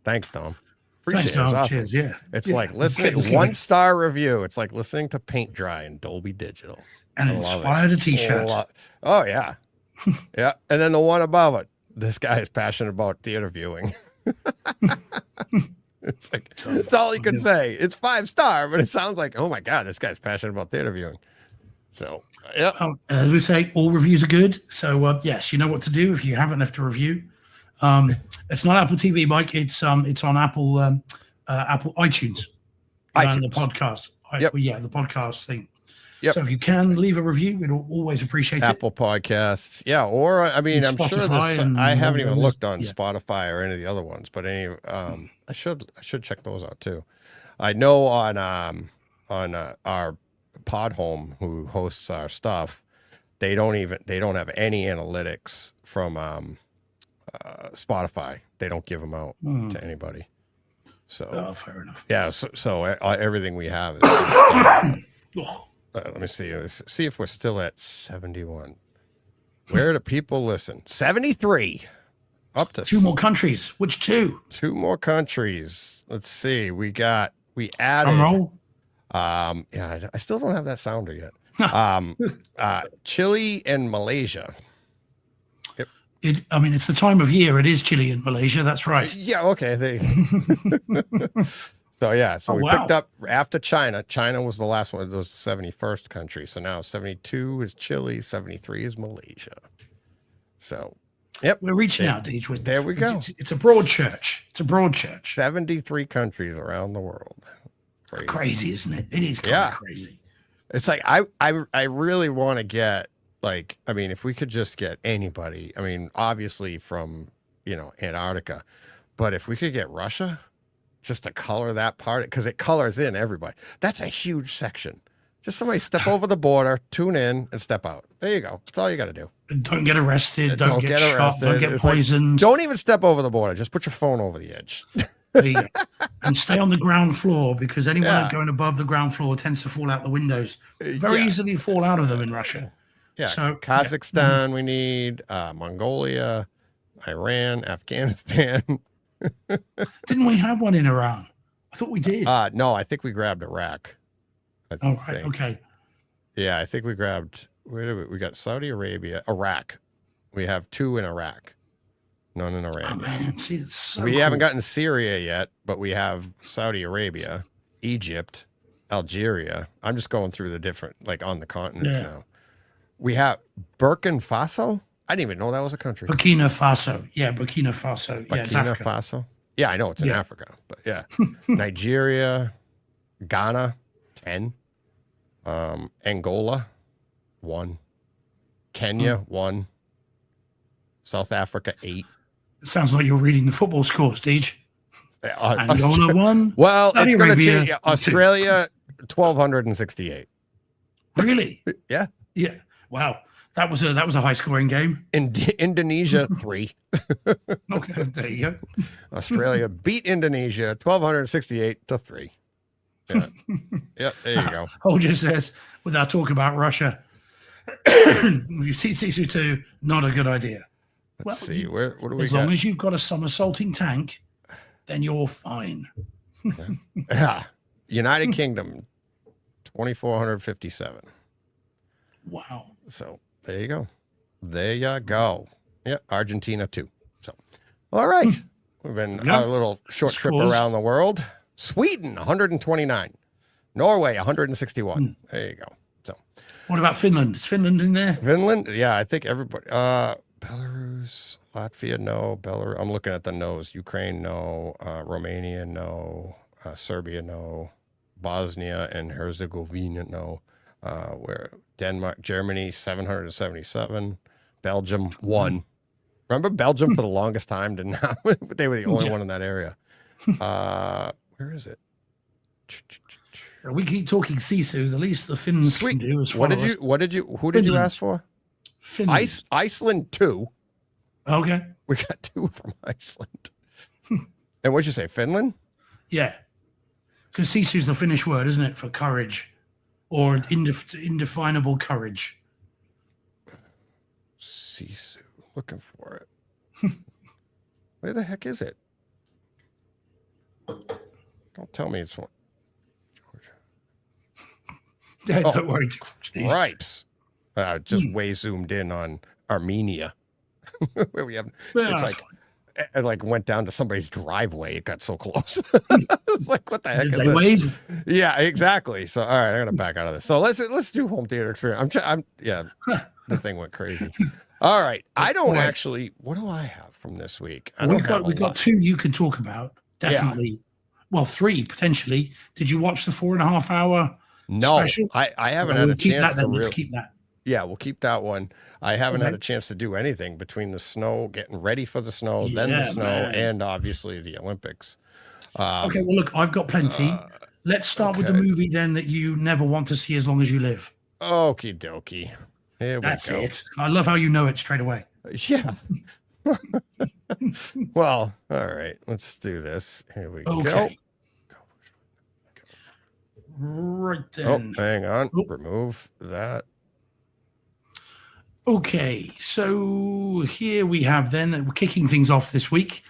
Thanks, Dom. Appreciate Thanks, Dom. it. It's awesome. Cheers, yeah. It's Yeah. like listening It's to good. 1-star review. It's like listening to Paint Dry and Dolby Digital. And I it love inspired a t-shirt. Oh yeah. Yeah. And then the one above it. This guy is passionate about theater viewing. It's like it's all he could say. It's 5-star, but it sounds like, oh my God, this guy's passionate about theater viewing. So yeah. As we say, all reviews are good. So yes, you know what to do if you haven't left a review. It's not Apple TV, Mike. It's on Apple Apple iTunes. And the podcast. Yep. Yeah, the podcast thing. Yep. So if you can leave a review, we'd always appreciate Apple Podcasts. Yeah. Or I mean, I'm sure Spotify this, I haven't even those. looked on Yeah. Spotify or any of the other ones, but I should check those out too. I know on our Pod Home, who hosts our stuff, they don't have any analytics from Spotify. They don't give them out to anybody. So Oh, fair enough. yeah, so everything we have is. Oh, Let me see if we're still at 71. Where do people listen? 73. Up to 2 more countries. Which 2? 2 more countries. Let's see. We added. Drum roll. Yeah, I still don't have that sounder yet. Chile and Malaysia. It's the time of year. It is Chile and Malaysia. That's right. Yeah. Okay. So yeah. So we picked up after China. China was the last one. It was the 71st country. So now 72 is Chile. 73 is Malaysia. So. Yep. We're reaching out, Deej. There we go. It's a broad church. It's a broad church. 73 countries around the world. Crazy, isn't it? It is kind of crazy. It's like I really want to get, like, I mean, if we could just get anybody, I mean, obviously from, Antarctica, but if we could get Russia just to color that part, because it colors in everybody. That's a huge section. Just somebody step over the border, tune in, and step out. There you go. That's all you got to do. Don't get arrested. Don't get shot. Don't get It's like, poisoned. don't even step over the border. Just put your phone over the edge. There you go. And stay on the ground floor, because anyone Yeah. going above the ground floor tends to fall out the windows. Very easily fall out of them in Russia. Yeah. So, Kazakhstan, we need Mongolia, Iran, Afghanistan. Didn't we have one in Iran? I thought we did. No, I think we grabbed Iraq. Oh, right. Okay. Yeah, I think we grabbed. We got Saudi Arabia, Iraq. We have 2 in Iraq, none in Iran. Oh, man. See, it's so We cool. haven't gotten Syria yet, but we have Saudi Arabia, Egypt, Algeria. I'm just going through the different, like, on the continents now. We have Burkina Faso. I didn't even know that was a country. Burkina Faso. Yeah, Burkina Faso. Yeah, it's Burkina Africa. Faso. Yeah, I know it's in Yeah. Africa, but yeah. Nigeria, Ghana, 10. Angola, 1. Kenya, 1. South Africa, 8. It sounds like you're reading the football scores, Deej. Angola 1. Well, Saudi it's going to Arabia, change. 2. Australia, 1,268. Really? Yeah. Yeah. Wow. That was a high scoring game. Indonesia, 3. Okay, there you go. Australia beat Indonesia, 1,268 to 3. Yeah. Yeah, there you go. Holger says, without talking about Russia, you see CC2, not a good idea. Let's see. What do we As got? long as you've got a somersaulting tank, then you're fine. Yeah. United Kingdom, 2,457. Wow. So there you go. There you go. Yeah, Argentina too. So, all right. We've been on a little short trip Scores. around the world. Sweden, 129. Norway, 161. There you go. So, What about Finland? Is Finland in there? Finland, yeah, I think everybody. Belarus, Latvia, no. Belarus. I'm looking at the no's. Ukraine, no. Romania, no. Serbia, no. Bosnia and Herzegovina, no. Where Denmark, Germany, 777. Belgium, 1. Remember Belgium for the longest time didn't have. They were the only one in that area. Where is it? We keep talking Sisu. The least the Finns can do is follow us. Who did you ask for? Finland. Iceland 2. Okay. We got 2 from Iceland. And what'd you say, Finland? Yeah. Because Sisu is the Finnish word, isn't it, for courage or indefinable courage? Sisu. Looking for it. Where the heck is it? Don't tell me it's one. Yeah, don't worry. Stripes. Just way zoomed in on Armenia. Where we have, it's like, it like went down to somebody's driveway. It got so close. It's like, what the heck Did is they this? wave? Yeah, exactly. So, all right, I gotta back out of this. So let's do home theater experience. The thing went crazy. All right, I don't actually. What do I have from this week? We got 2 you can talk about. Definitely. Yeah. Well, 3 potentially. Did you watch the 4.5 hour? No, special? I haven't had a chance to really keep that. Yeah, we'll keep that one. I haven't had a chance to do anything between the snow, getting ready for the snow, then the snow, and obviously the Olympics. Okay, well, look, I've got plenty. Let's start with the movie then that you never want to see as long as you live. Okie dokie. That's it. I love how you know it straight away. Yeah. Well, all right. Let's do this. Here we go. Right then. Oh, hang on. Remove that. Okay, so here we have then, we're kicking things off this week,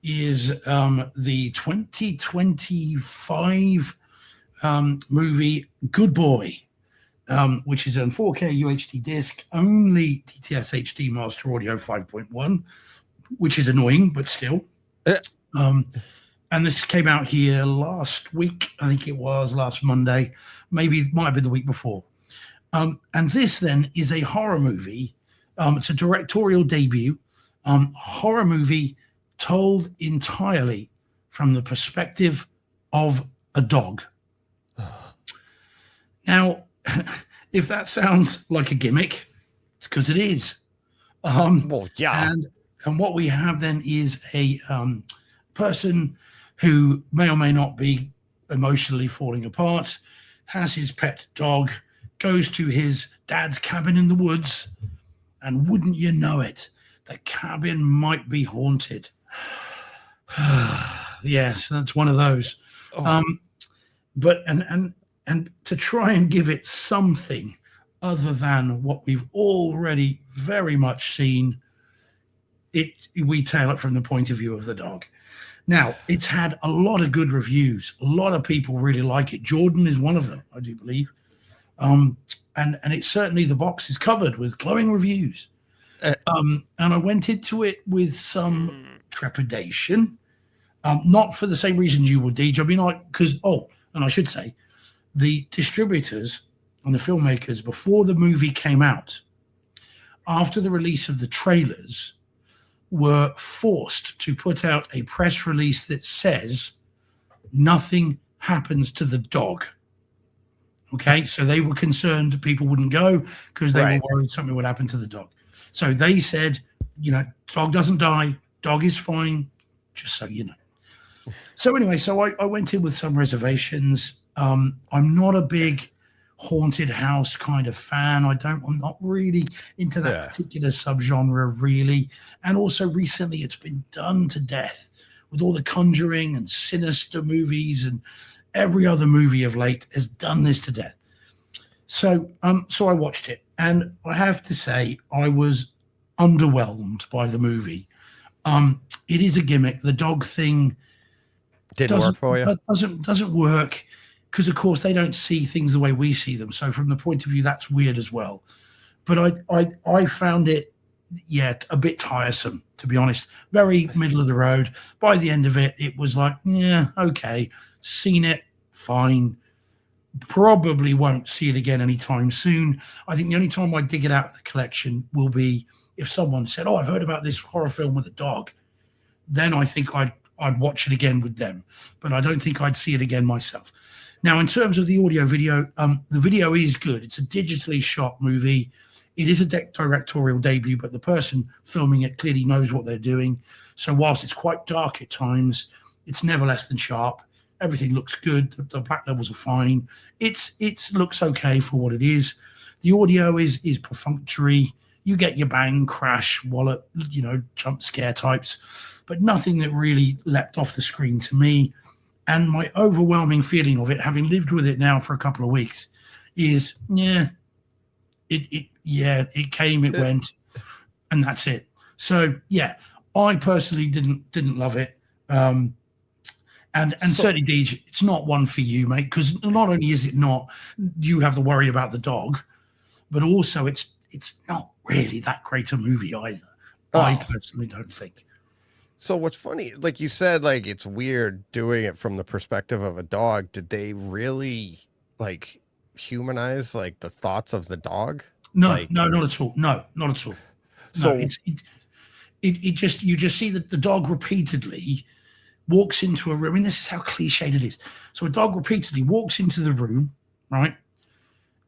is the 2025 movie Good Boy, which is on 4K UHD disc, only DTS HD Master Audio 5.1, which is annoying, but still. And this came out here last week. I think it was last Monday. Maybe it might have been the week before. And this then is a horror movie. It's a directorial debut horror movie told entirely from the perspective of a dog. Now, if that sounds like a gimmick, it's because it is. Well, yeah. And what we have then is a person who may or may not be emotionally falling apart, has his pet dog, goes to his dad's cabin in the woods, and wouldn't you know it, the cabin might be haunted. Yes, that's one of those. But to try and give it something other than what we've already very much seen, we tell it from the point of view of the dog. Now, it's had a lot of good reviews. A lot of people really like it. Jordan is one of them, I do believe. And it's certainly, the box is covered with glowing reviews. And I went into it with some trepidation, not for the same reasons you would, Deej. I mean, and I should say, the distributors and the filmmakers, before the movie came out, after the release of the trailers, were forced to put out a press release that says nothing happens to the dog. Okay, so they were concerned people wouldn't go because they were worried something would happen to the dog. So they said, dog doesn't die, dog is fine, just so you know. So anyway, so I went in with some reservations. I'm not a big haunted house kind of fan. I'm not really into that particular subgenre, really. And also recently it's been done to death with all the Conjuring and Sinister movies, and every other movie of late has done this to death. So I watched it, and I have to say I was underwhelmed by the movie. It is a gimmick. The dog thing didn't work for you. Doesn't work. Because, of course, they don't see things the way we see them. So from the point of view, that's weird as well. But I found it, a bit tiresome, to be honest. Very middle of the road. By the end of it, it was like, yeah, okay, seen it, fine. Probably won't see it again anytime soon. I think the only time I dig it out of the collection will be if someone said, "Oh, I've heard about this horror film with a dog." Then I think I'd watch it again with them, but I don't think I'd see it again myself. Now, in terms of the audio video, the video is good. It's a digitally shot movie. It is a directorial debut, but the person filming it clearly knows what they're doing. So whilst it's quite dark at times, it's never less than sharp. Everything looks good. The black levels are fine. It looks okay for what it is. The audio is perfunctory. You get your bang, crash, wallop, jump scare types, but nothing that really leapt off the screen to me. And my overwhelming feeling of it, having lived with it now for a couple of weeks, is it came, it went, and that's it. So yeah, I personally didn't love it. And certainly, Deej, it's not one for you, mate, because not only is it not, you have to worry about the dog, but also it's not really that great a movie either. I personally don't think. So what's funny, like you said, like it's weird doing it from the perspective of a dog. Did they really like humanize like the thoughts of the dog? No, not at all. No, not at all. So it just, you just see that the dog repeatedly walks into a room. I mean, this is how cliched it is. So a dog repeatedly walks into the room, right?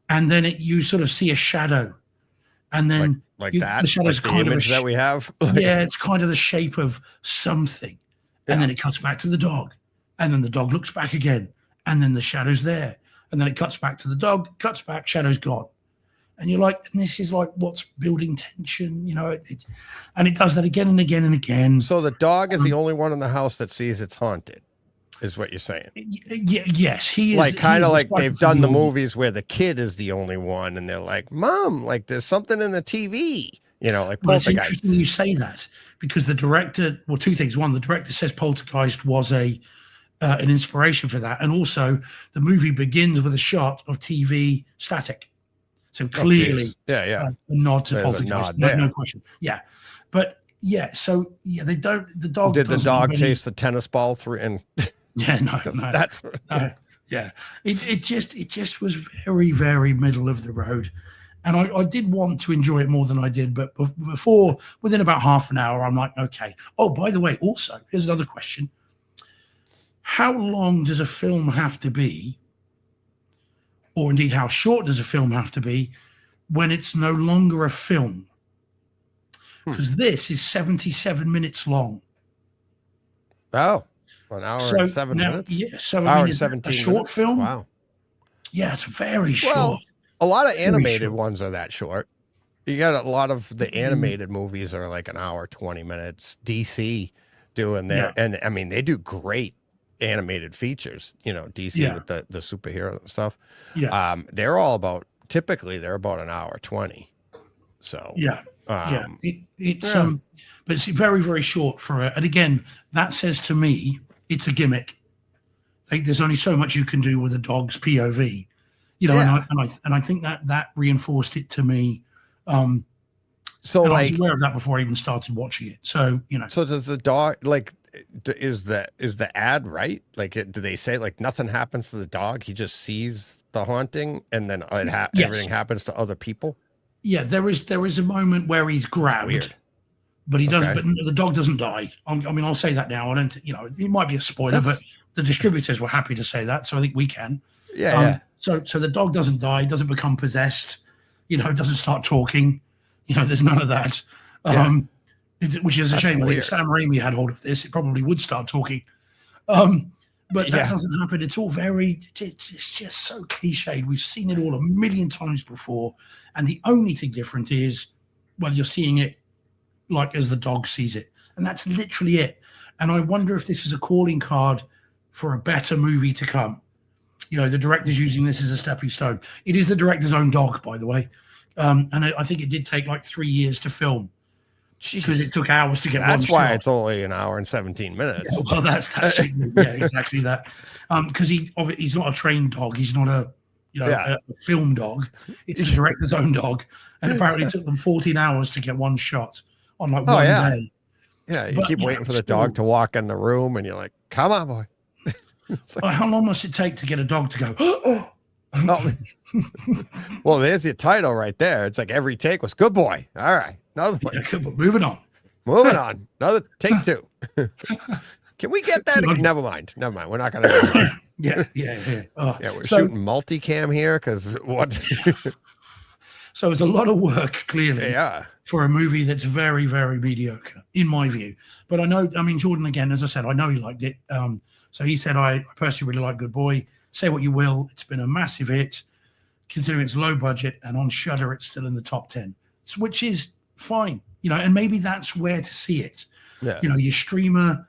And then you sort of see a shadow. And then that, the shadow's like the kind image of that we have. Yeah, it's kind of the shape of something. And then it cuts back to the dog. And then the dog looks back again. And then the shadow's there. And then it cuts back to the dog, cuts back, shadow's gone. And you're like, and this is like what's building tension, and it does that again and again and again. So the dog is the only one in the house that sees it's haunted, is what you're saying. Yes, he is. Like kind of like they've done the movies where the kid is the only one, and they're like, "Mom, like there's something in the TV," like Well, it's Poltergeist. interesting you say that because the director, well, two things. One, the director says Poltergeist was an inspiration for that, and also the movie begins with a shot of TV static. So clearly, a nod to Poltergeist, no question. Yeah, but so they don't. The dog did the dog chase the tennis ball through? And no. That's yeah. It just was very, very middle of the road, and I did want to enjoy it more than I did, but within about half an hour, I'm like, okay. Oh, by the way, also here's another question: how long does a film have to be? Or indeed, how short does a film have to be when it's no longer a film? Because this is 77 minutes long. Oh, an hour and 7 minutes? Yeah, so hour and 17 a short minutes? film? Wow. Yeah, it's very short. Well, a lot of animated ones are that short. You got a lot of the animated movies are like an hour, 20 minutes. DC doing their, and I mean, they do great animated features, DC with the superhero stuff. They're all about, typically they're about an hour 20. So but it's very, very short for it. And again, that says to me it's a gimmick. Like there's only so much you can do with a dog's POV, and I think that reinforced it to me. So and like I was aware of that before I even started watching it. So so does the dog like? Is the ad right? Like, do they say like nothing happens to the dog? He just sees the haunting, and then everything happens to other people. Yeah, there is a moment where he's grabbed, but he doesn't. But the dog doesn't die. I mean, I'll say that now. I don't. It might be a spoiler, but the distributors were happy to say that, so I think we can. So the dog doesn't die, doesn't become possessed. Doesn't start talking. There's none of that. Which is a shame. I think if Sam Raimi had hold of this, it probably would start talking. But that doesn't happen. It's all it's just so cliched. We've seen it all a million times before. And the only thing different is, well, you're seeing it like as the dog sees it. And that's literally it. And I wonder if this is a calling card for a better movie to come. The director's using this as a stepping stone. It is the director's own dog, by the way. And I think it did take like 3 years to film. Because it took hours to get one shot. That's why it's only an hour and 17 minutes. Yeah, well, that's exactly that. Because he's not a trained dog. He's not a film dog. It's the director's own dog, and apparently it took them 14 hours to get one shot on like one day. Yeah, you keep waiting for the dog to walk in the room, and you're like, "Come on, boy." How long must it take to get a dog to go? Oh, well, there's your title right there. It's like every take was good boy. All right, another one. Yeah, but moving on. Moving on. Another take 2. Can we get that? Never mind. We're not gonna. Yeah. Oh, Yeah, we're so, shooting multicam here because what? So it's a lot of work, clearly, Yeah. for a movie that's very, very mediocre, in my view. But I mean, Jordan, again, as I said, I know he liked it. So he said, I personally really like Good Boy. Say what you will, it's been a massive hit, considering it's low budget, and on Shudder, it's still in the top 10, which is fine, and maybe that's where to see it. Yeah. Your streamer,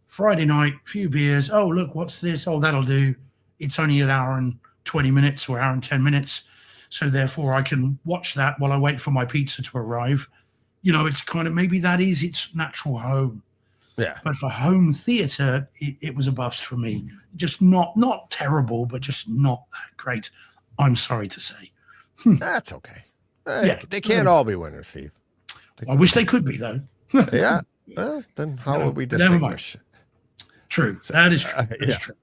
Friday night, few beers. Oh, look, what's this? Oh, that'll do. It's only an hour and 20 minutes or hour and 10 minutes. So therefore I can watch that while I wait for my pizza to arrive. It's kind of, maybe that is its natural home. Yeah. But for home theater, it was a bust for me. Just not terrible, but just not that great. I'm sorry to say. That's okay. Yeah. They can't all be winners, Steve. I wish they could be, though. Yeah. Well, then how would we never mind. distinguish? True. That is true. That is yeah. true.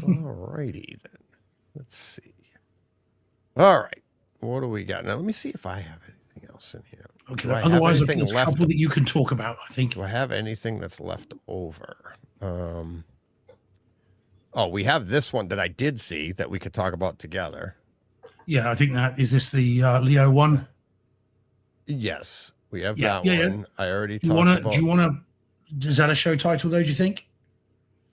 All righty then. Let's see. All right. What do we got? Now let me see if I have anything else in here. Okay. Do I have Otherwise, anything there's a couple that you can talk about, I think. Do I have anything that's left over? Oh, we have this one that I did see that we could talk about together. Yeah, I think that is this the Leo one. Yes, we have Yeah, that yeah, one. I already Do talked about. you want to? Is that a show title though? Do you think?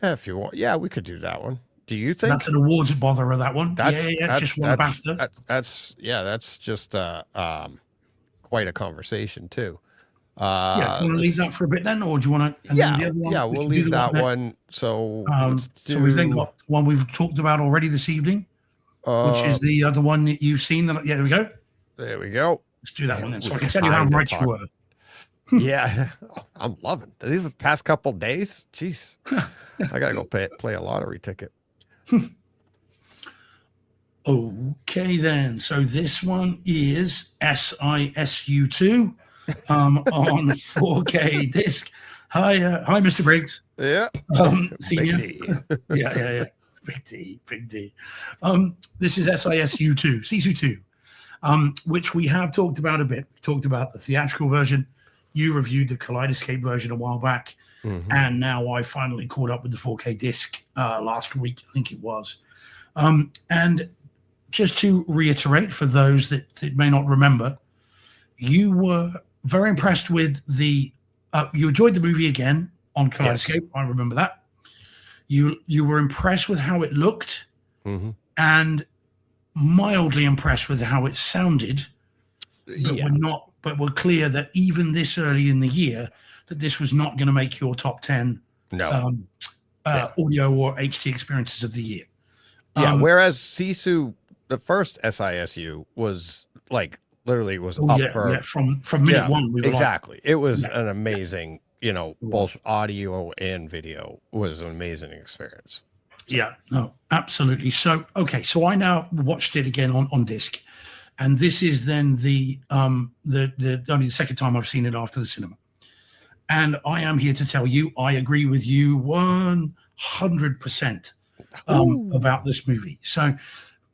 Yeah, if you want, yeah, we could do that one. Do you think That's an awards botherer? That one. that's just one BAFTA. that's just quite a conversation too. Do you want to leave that for a bit then, or do you want to? Yeah, we'll leave that one. So let's do. So we've then got one we've talked about already this evening, which is the other one that you've seen. Yeah, there we go. There we go. Let's do that one then, so I can tell you how right you were. Yeah, I'm loving these the past couple days. Jeez, I gotta go play a lottery ticket. Okay, then. So this one is SISU2 on 4K disc. Hi, Mr. Briggs. Yeah, senior. Big D. Yeah. Big D. This is SISU2, Sisu2, which we have talked about a bit. We talked about the theatrical version. You reviewed the Kaleidoscape version a while back. Mm-hmm. And now I finally caught up with the 4K disc last week, I think it was. And just to reiterate for those that may not remember, you were very impressed with you enjoyed the movie again on Kaleidoscape. Yes. I remember that. You were impressed with how it looked, mm-hmm. and mildly impressed with how it sounded. But we're clear that even this early in the year, that this was not going to make your top 10 audio or HT experiences of the year. Whereas Sisu, the first SISU, was like literally was from minute one. We were exactly. It was an amazing, both audio and video was an amazing experience. Yeah, no, absolutely. So I now watched it again on disc, and this is then the only the second time I've seen it after the cinema. And I am here to tell you, I agree with you 100% about this movie. So,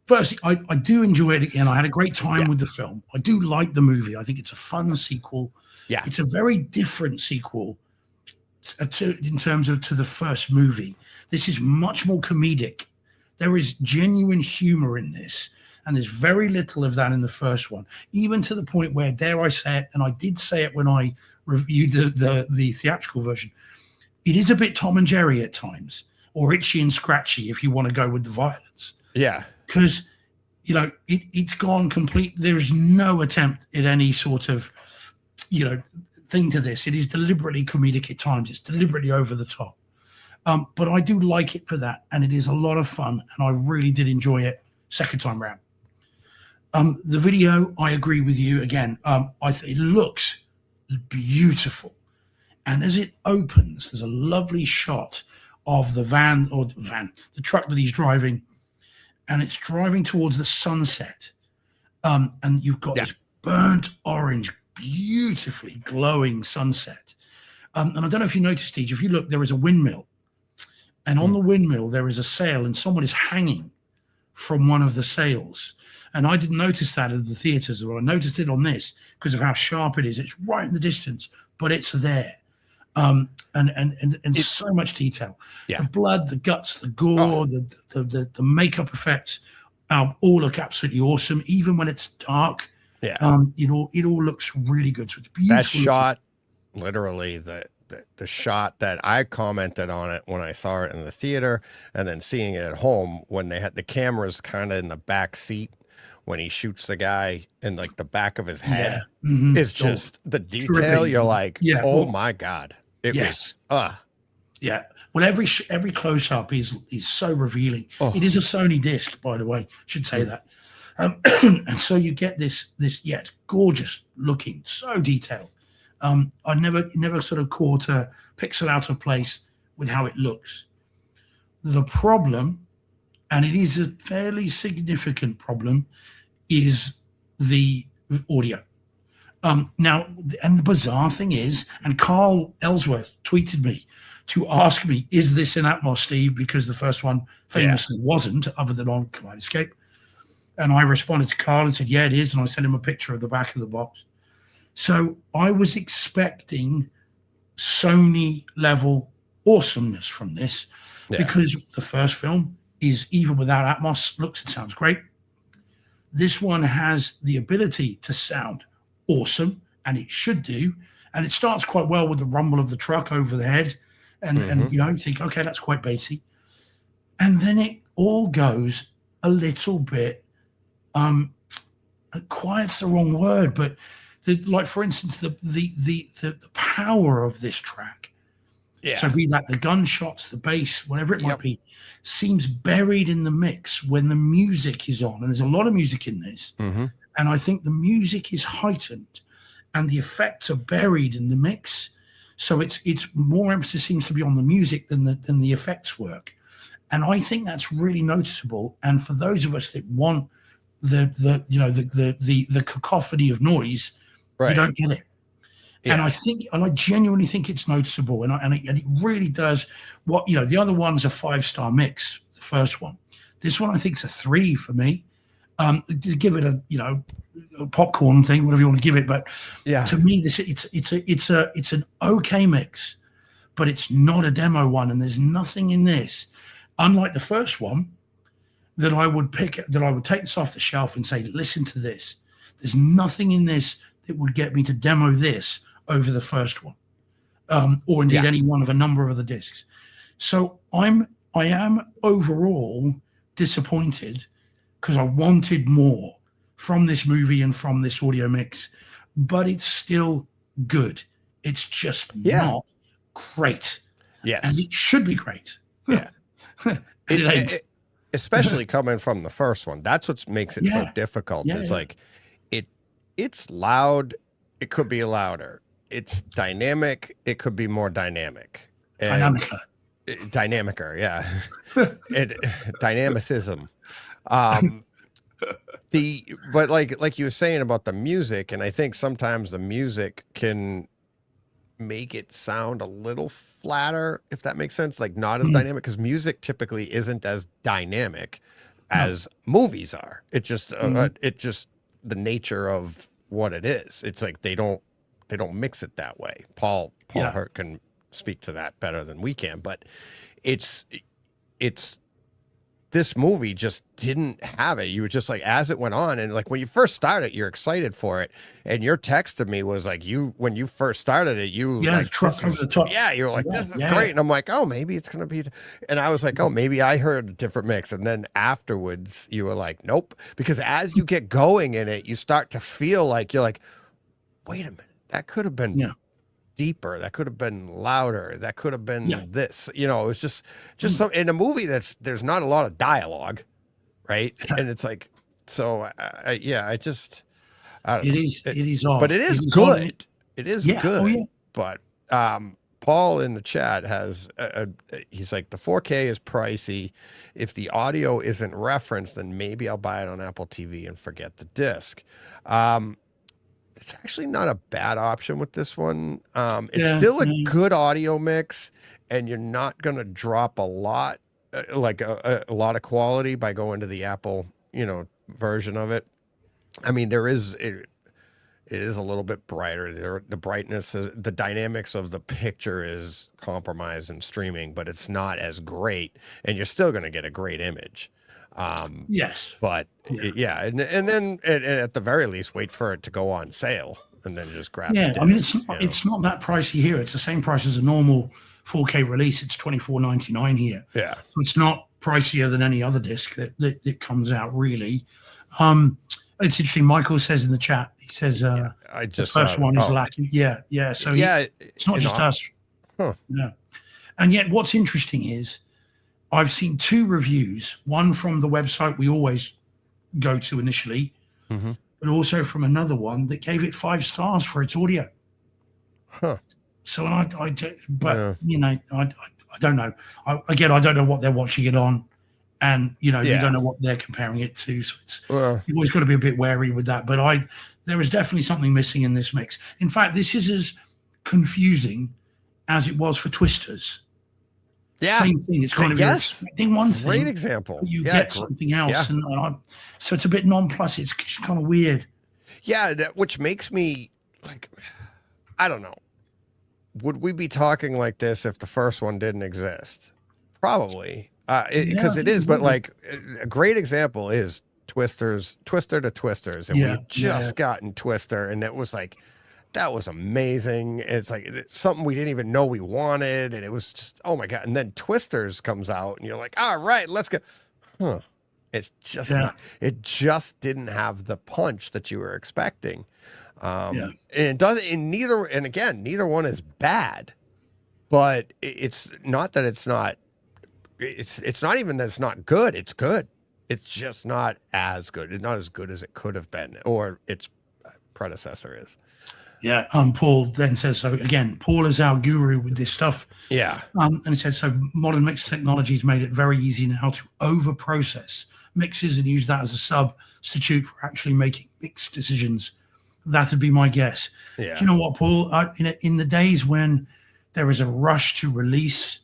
firstly, I do enjoy it again. I had a great time with the film. I do like the movie. I think it's a fun sequel. Yeah, it's a very different sequel in terms of to the first movie. This is much more comedic. There is genuine humor in this, and there's very little of that in the first one. Even to the point where, dare I say it, and I did say it when I reviewed the theatrical version, it is a bit Tom and Jerry at times, or Itchy and Scratchy if you want to go with the violence. Yeah, because it's gone complete. There is no attempt at any sort of thing to this. It is deliberately comedic at times. It's deliberately over the top. But I do like it for that, and it is a lot of fun, and I really did enjoy it second time round. The video, I agree with you again. It looks beautiful, and as it opens, there's a lovely shot of the the truck that he's driving, and it's driving towards the sunset, and you've got this burnt orange, beautifully glowing sunset. And I don't know if you noticed, Steve, if you look, there is a windmill, and on the windmill there is a sail, and someone is hanging from one of the sails. And I didn't notice that at the theaters, but I noticed it on this because of how sharp it is. It's right in the distance, but it's there. And so much detail. Yeah. The blood, the guts, the gore, the makeup effects all look absolutely awesome, even when it's dark. Yeah. It all looks really good. So it's beautiful. That shot, literally the shot that I commented on it when I saw it in the theater, and then seeing it at home when they had the cameras kind of in the back seat when he shoots the guy in like the back of his head. Yeah. Mm-hmm. It's just the detail. Tripping. You're like, Yeah. oh my God. It Yes. was, Yeah. Well, every close up is so revealing. Oh. It is a Sony disc, by the way. Should say that. And so you get this. Yeah, it's gorgeous looking, so detailed. I never sort of caught a pixel out of place with how it looks. The problem, and it is a fairly significant problem, is the audio. Now, and the bizarre thing is, and Carl Ellsworth tweeted me to ask me, is this in Atmos, Steve? Because the first one famously wasn't, other than on Kaleidoscape. And I responded to Carl and said, yeah, it is. And I sent him a picture of the back of the box. So I was expecting Sony level awesomeness from this, because the first film is, even without Atmos, looks and sounds great. This one has the ability to sound awesome, and it should do. And it starts quite well with the rumble of the truck over the head. And you think, okay, that's quite bassy. And then it all goes a little bit, quiet's the wrong word, but like, for instance, the power of this track. Yeah. So be that the gunshots, the bass, whatever it might be, seems buried in the mix when the music is on. And there's a lot of music in this. Mm-hmm. And I think the music is heightened and the effects are buried in the mix. So it's more emphasis seems to be on the music than the effects work. And I think that's really noticeable. And for those of us that want the cacophony of noise, you don't get it. Yeah. And I genuinely think it's noticeable. And it really does what, the other one's a 5-star mix, the first one. This one I think is a 3 for me. To give it a popcorn thing, whatever you want to give it, but to me it's an okay mix, but it's not a demo one, and there's nothing in this, unlike the first one, that I would take this off the shelf and say, listen to this. There's nothing in this that would get me to demo this over the first one, or indeed any one of a number of other discs. So I am overall disappointed, because I wanted more from this movie and from this audio mix, but it's still good. It's just not great. Yes. And it should be great. Yeah. It ain't. Especially coming from the first one. That's what makes it so difficult. Yeah, it's like it's loud, it could be louder. It's dynamic, it could be more dynamic. Dynamicer, yeah. Dynamicism. But like you were saying about the music, and I think sometimes the music can make it sound a little flatter, if that makes sense, like not as dynamic, because music typically isn't as dynamic as movies are. It just the nature of what it is. It's like they don't mix it that way. Paul Hurt can speak to that better than we can, but it's this movie just didn't have it. You were just like, as it went on, and like when you first started, you're excited for it, and your text to me was like, when you first started it, you like, truck over the top. Yeah, you're like, this is great, and I'm like, oh, maybe it's gonna be, and I was like, oh, maybe I heard a different mix, and then afterwards you were like, nope, because as you get going in it, you start to feel like you're like, wait a minute, that could have been deeper, that could have been louder, that could have been this, it was just some in a movie there's not a lot of dialogue, right? And it's like, so I don't know. It is odd, but it is good. It is good. Oh, yeah. But Paul in the chat has he's like, the 4K is pricey. If the audio isn't referenced, then maybe I'll buy it on Apple TV and forget the disc. It's actually not a bad option with this one. It's still a good audio mix, and you're not going to drop a lot like a lot of quality by going to the Apple, version of it. I mean, it is a little bit brighter. The brightness, the dynamics of the picture is compromised in streaming, but it's not as great, and you're still going to get a great image. Yes. But and then at the very least, wait for it to go on sale and then just grab it. Yeah, I mean, it's not that pricey here. It's the same price as a normal 4K release. It's $24.99 here. Yeah. So it's not pricier than any other disc that comes out, really. It's interesting. Michael says in the chat, he says I just the first one is lacking. Yeah. So it's not just us. Huh. Yeah. And yet what's interesting is I've seen 2 reviews, one from the website we always go to initially, but also from another one that gave it 5 stars for its audio. Huh. So I don't know. I don't know what they're watching it on. And, you don't know what they're comparing it to. So you've always got to be a bit wary with that. But there is definitely something missing in this mix. In fact, this is as confusing as it was for Twisters. Yeah. Same thing. It's kind of you're expecting one thing. Great example. You get something else. Yeah. And so it's a bit nonplussed. It's just kind of weird. Yeah, which makes me like, I don't know. Would we be talking like this if the first one didn't exist? Probably. Because it is, but like a great example is Twister to Twisters. And we just gotten Twister, and it was like, that was amazing. It's like it's something we didn't even know we wanted. And it was just, oh my God. And then Twisters comes out, and you're like, all right, let's go. Huh. It's just not, it just didn't have the punch that you were expecting. And it doesn't, and again, neither one is bad, but it's not that it's not. It's not even that it's not good. It's good. It's just not as good. It's not as good as it could have been, or its predecessor is. Yeah. Paul then says, so again, Paul is our guru with this stuff. Yeah. And he said, so modern mix technologies made it very easy now to over-process mixes and use that as a substitute for actually making mix decisions. That would be my guess. Yeah. Do you know what, Paul? In the days when there was a rush to release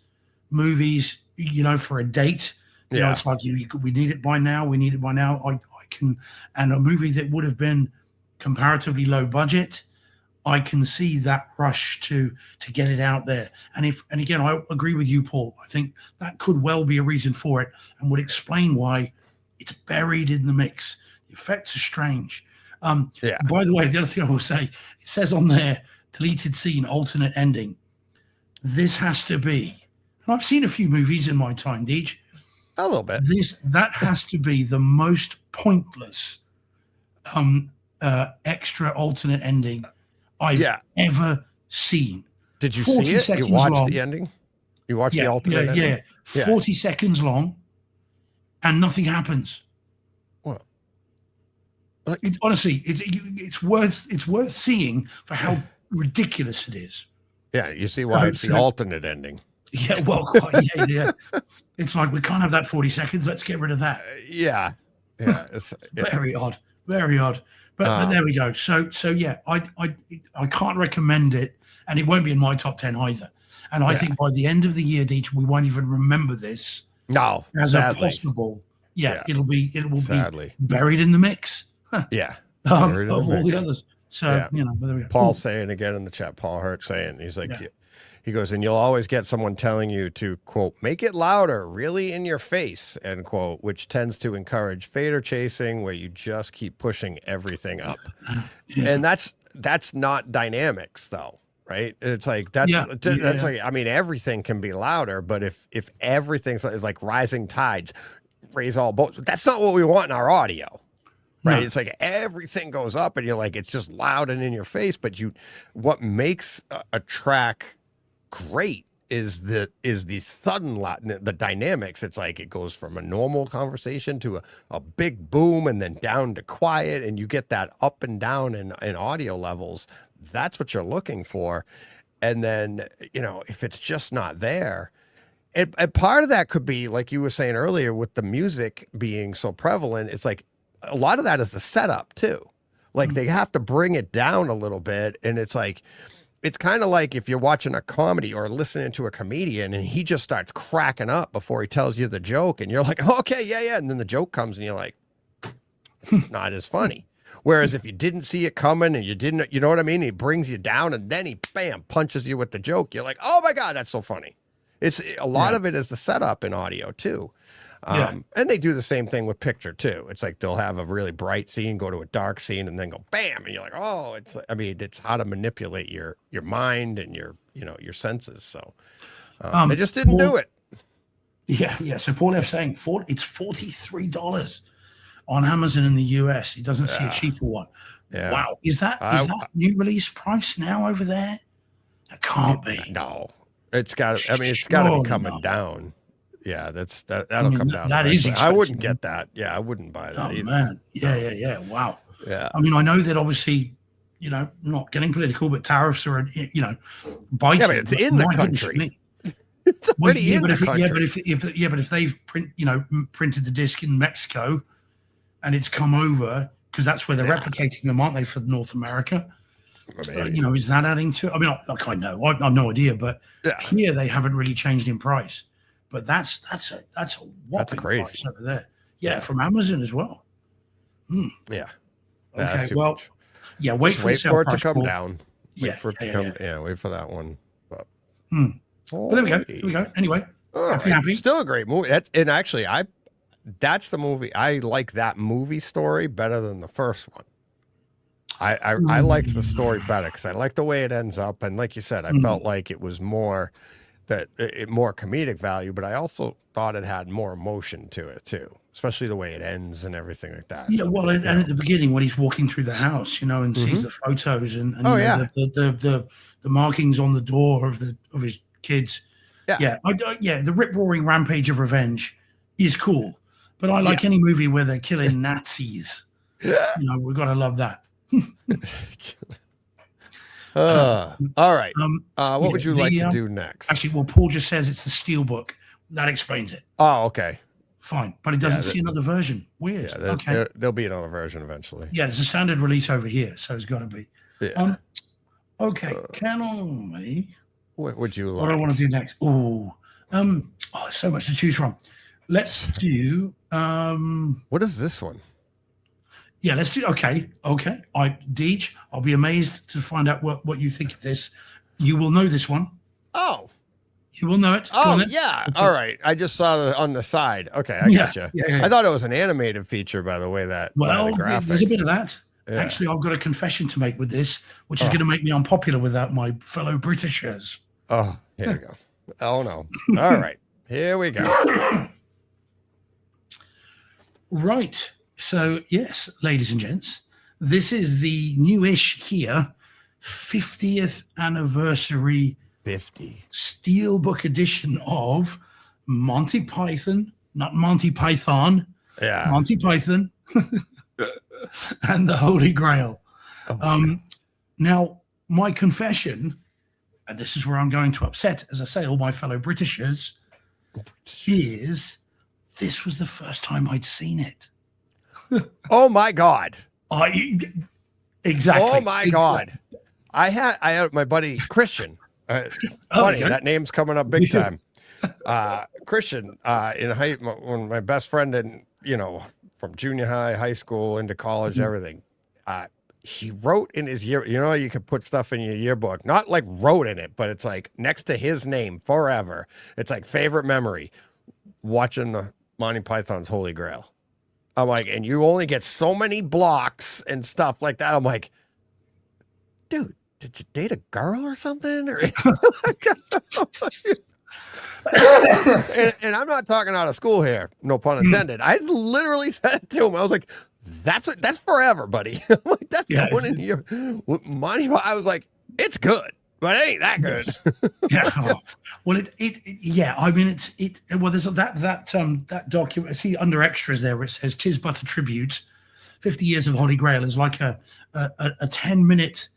movies, for a date, it's like we need it by now. We need it by now. I can, and a movie that would have been comparatively low budget, I can see that rush to get it out there. And again, I agree with you, Paul. I think that could well be a reason for it, and would explain why it's buried in the mix. The effects are strange. By the way, the other thing I will say, it says on there, deleted scene, alternate ending. This has to be. I've seen a few movies in my time, Deej. A little bit. That has to be the most pointless extra alternate ending I've ever seen. Did you see it? You watched the ending? You watched the alternate ending? Yeah. 40 seconds long and nothing happens. Well, honestly, it's worth seeing for how ridiculous it is. Yeah, you see why it's the alternate ending. Yeah, well, yeah. It's like, we can't have that 40 seconds. Let's get rid of that. Yeah. It's very odd. But there we go. So yeah, I can't recommend it, and it won't be in my top 10 either. And I think by the end of the year, Deej, we won't even remember this. No, as sadly. a possible. Yeah, it will be sadly buried in the mix. Yeah, of all the others. So but there we go. Paul saying again in the chat. Paul Hurt saying he's like. He goes, and you'll always get someone telling you to, quote, make it louder, really in your face, end quote, which tends to encourage fader chasing where you just keep pushing everything up. And that's not dynamics, though, right? It's like, that's like, I mean, everything can be louder, but if everything's like rising tides, raise all boats, that's not what we want in our audio. Right. No. It's like everything goes up and you're like, it's just loud and in your face. But what makes a track great is the sudden the dynamics. It's like it goes from a normal conversation to a big boom and then down to quiet, and you get that up and down in audio levels. That's what you're looking for. And then if it's just not there, and part of that could be like you were saying earlier with the music being so prevalent. It's like a lot of that is the setup too. Like they have to bring it down a little bit, and it's like it's kind of like if you're watching a comedy or listening to a comedian and he just starts cracking up before he tells you the joke, and you're like, okay, yeah, and then the joke comes and you're like, it's not as funny. Whereas if you didn't see it coming and you didn't, you know what I mean? He brings you down and then he bam punches you with the joke. You're like, oh my God, that's so funny. It's a lot of it is the setup in audio too. And they do the same thing with picture too. It's like they'll have a really bright scene, go to a dark scene, and then go bam, and you're like, oh, it's how to manipulate your mind and your senses. So they just didn't do it. Yeah. So Paul F saying it's $43 on Amazon in the US. He doesn't see a cheaper one. Yeah. Wow. Is that new release price now over there? That can't be. No. It's got to be coming down. Yeah, that'll come down. That is expensive. I wouldn't get that. Yeah, I wouldn't buy that either. Man. Yeah. Wow. Yeah. I mean, I know that obviously, not getting political, but tariffs are, biting. Yeah, but it's in the country. It's already in the country. But if they've printed the disc in Mexico and it's come over, because that's where they're replicating them, aren't they, for North America? Is that adding to? I mean, I know, I have no idea, but here they haven't really changed in price. But that's a whopping crazy price over there. Yeah, from Amazon as well. Yeah. Okay. Well, much. Wait for it to come down. Wait for that one. But well, there we go. Here we go. Anyway, happy. Still a great movie. That's the movie. I like that movie story better than the first one. I liked the story better because I like the way it ends up, and like you said, I felt like it was more more comedic value, but I also thought it had more emotion to it too, especially the way it ends and everything like that. Yeah, well, and at the beginning when he's walking through the house, and sees the photos and the markings on the door of his kids. The rip roaring rampage of revenge is cool, but I like any movie where they're killing Nazis. We've got to love that. All right. What would you like to do next? Actually, well, Paul just says it's the Steelbook. That explains it. Oh, okay. Fine. But it doesn't see another version. Weird. Yeah, okay. There'll be another version eventually. Yeah, there's a standard release over here, so it's got to be. Yeah. Okay. What would you like? What do I want to do next? So much to choose from. Let's do. What is this one? Yeah, let's do. Okay. Deej, I'll be amazed to find out what you think of this. You will know this one. Oh. You will know it. Oh, yeah. All right. I just saw it on the side. Okay, I gotcha. Yeah. I thought it was an animated feature, by the way, the graphic. There's a bit of that. Yeah. Actually, I've got a confession to make with this, which is going to make me unpopular without my fellow Britishers. Oh, here we go. Oh, no. All right. Here we go. Right. So, yes, ladies and gents, this is the newish here 50th anniversary 50 Steelbook edition of Monty Python, not Monty Python. Yeah. Monty Python and the Holy Grail. Now, my confession, and this is where I'm going to upset, as I say, all my fellow Britishers, is this was the first time I'd seen it. Oh my God. Exactly. Oh my God. I had my buddy Christian. Funny, that name's coming up big time. Christian, when my best friend in, from junior high school into college, everything. He wrote in his year, you could put stuff in your yearbook, not like wrote in it, but it's like next to his name forever. It's like favorite memory, watching the Monty Python's Holy Grail. I'm like, and you only get so many blocks and stuff like that. I'm like, dude, did you date a girl or something? and I'm not talking out of school here, no pun intended. I literally said it to him. I was like, that's forever, buddy. I'm like, that's going in here. Monty, I was like, it's good, but it ain't that good. Well, I mean, there's that document. See under extras there where it says "'Tis but a tribute." 50 years of Holy Grail is like a 10-minute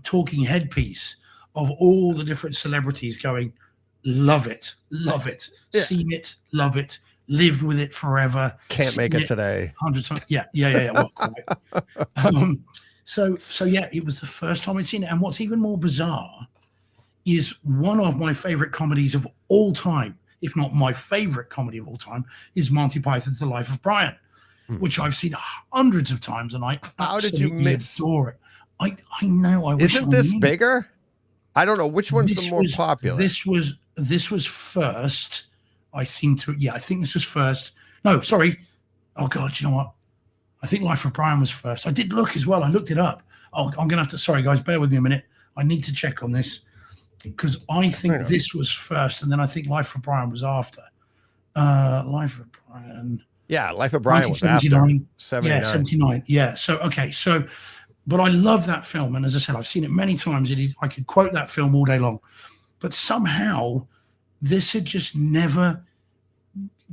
talking headpiece of all the different celebrities going, love it, seen it, love it, lived with it forever. Can't make it today. 100 times. Yeah. Well, So yeah, it was the first time I'd seen it. And what's even more bizarre is one of my favorite comedies of all time, if not my favorite comedy of all time, is Monty Python's The Life of Brian, which I've seen hundreds of times, and I How did you absolutely miss? adore it. I know. I wish Isn't I this knew. bigger? I don't know which one's This the more was- popular. This was first. I think this was first. No, sorry. Oh God, you know what? I think Life of Brian was first. I did look as well. I looked it up. Oh, I'm gonna have to. Sorry, guys, bear with me a minute. I need to check on this because I think Hang on. this was first, and then I think Life of Brian was after. Life of Brian. Yeah, Life of Brian was after 1979. 79. Yeah, 79. Yeah. So, okay. So, but I love that film. And as I said, I've seen it many times. I could quote that film all day long. But somehow this had just never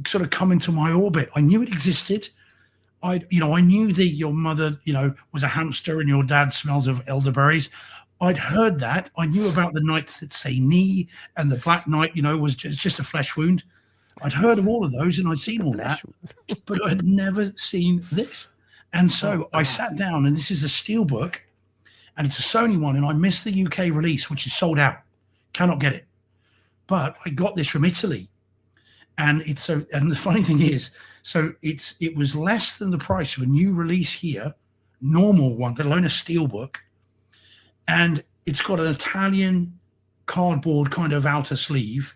sort of come into my orbit. I knew it existed. I knew your mother, was a hamster and your dad smells of elderberries. I'd heard that. I knew about the nights that say knee and the black night, was just a flesh wound. I'd heard of all of those and I'd seen all that, but I'd never seen this. And so I sat down, and this is a steelbook, and it's a Sony one, and I missed the UK release, which is sold out. Cannot get it. But I got this from Italy. And the funny thing is, it was less than the price of a new release here, normal one, let alone a steelbook. And it's got an Italian cardboard kind of outer sleeve.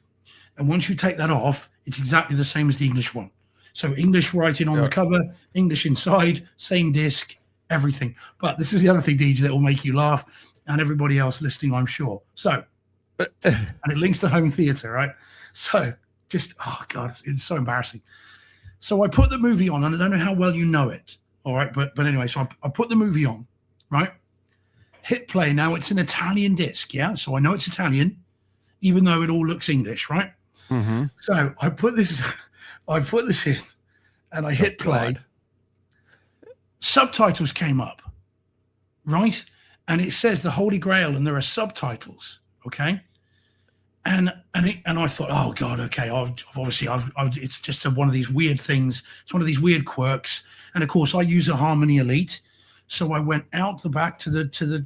And once you take that off, it's exactly the same as the English one. So English writing on the cover, English inside, same disc, everything. But this is the other thing, DJ, that will make you laugh, and everybody else listening, I'm sure. So, and it links to home theater, right? So oh God, it's so embarrassing. So I put the movie on, and I don't know how well you know it, all right? But anyway, so I put the movie on, right? Hit play. Now it's an Italian disc, yeah? So I know it's Italian, even though it all looks English, right? Mm-hmm. So I put this in, and I hit play. God. Subtitles came up, right? And it says the Holy Grail, and there are subtitles, okay? And I thought, oh God, okay. It's just one of these weird things. It's one of these weird quirks. And of course, I use a Harmony Elite, so I went out the back to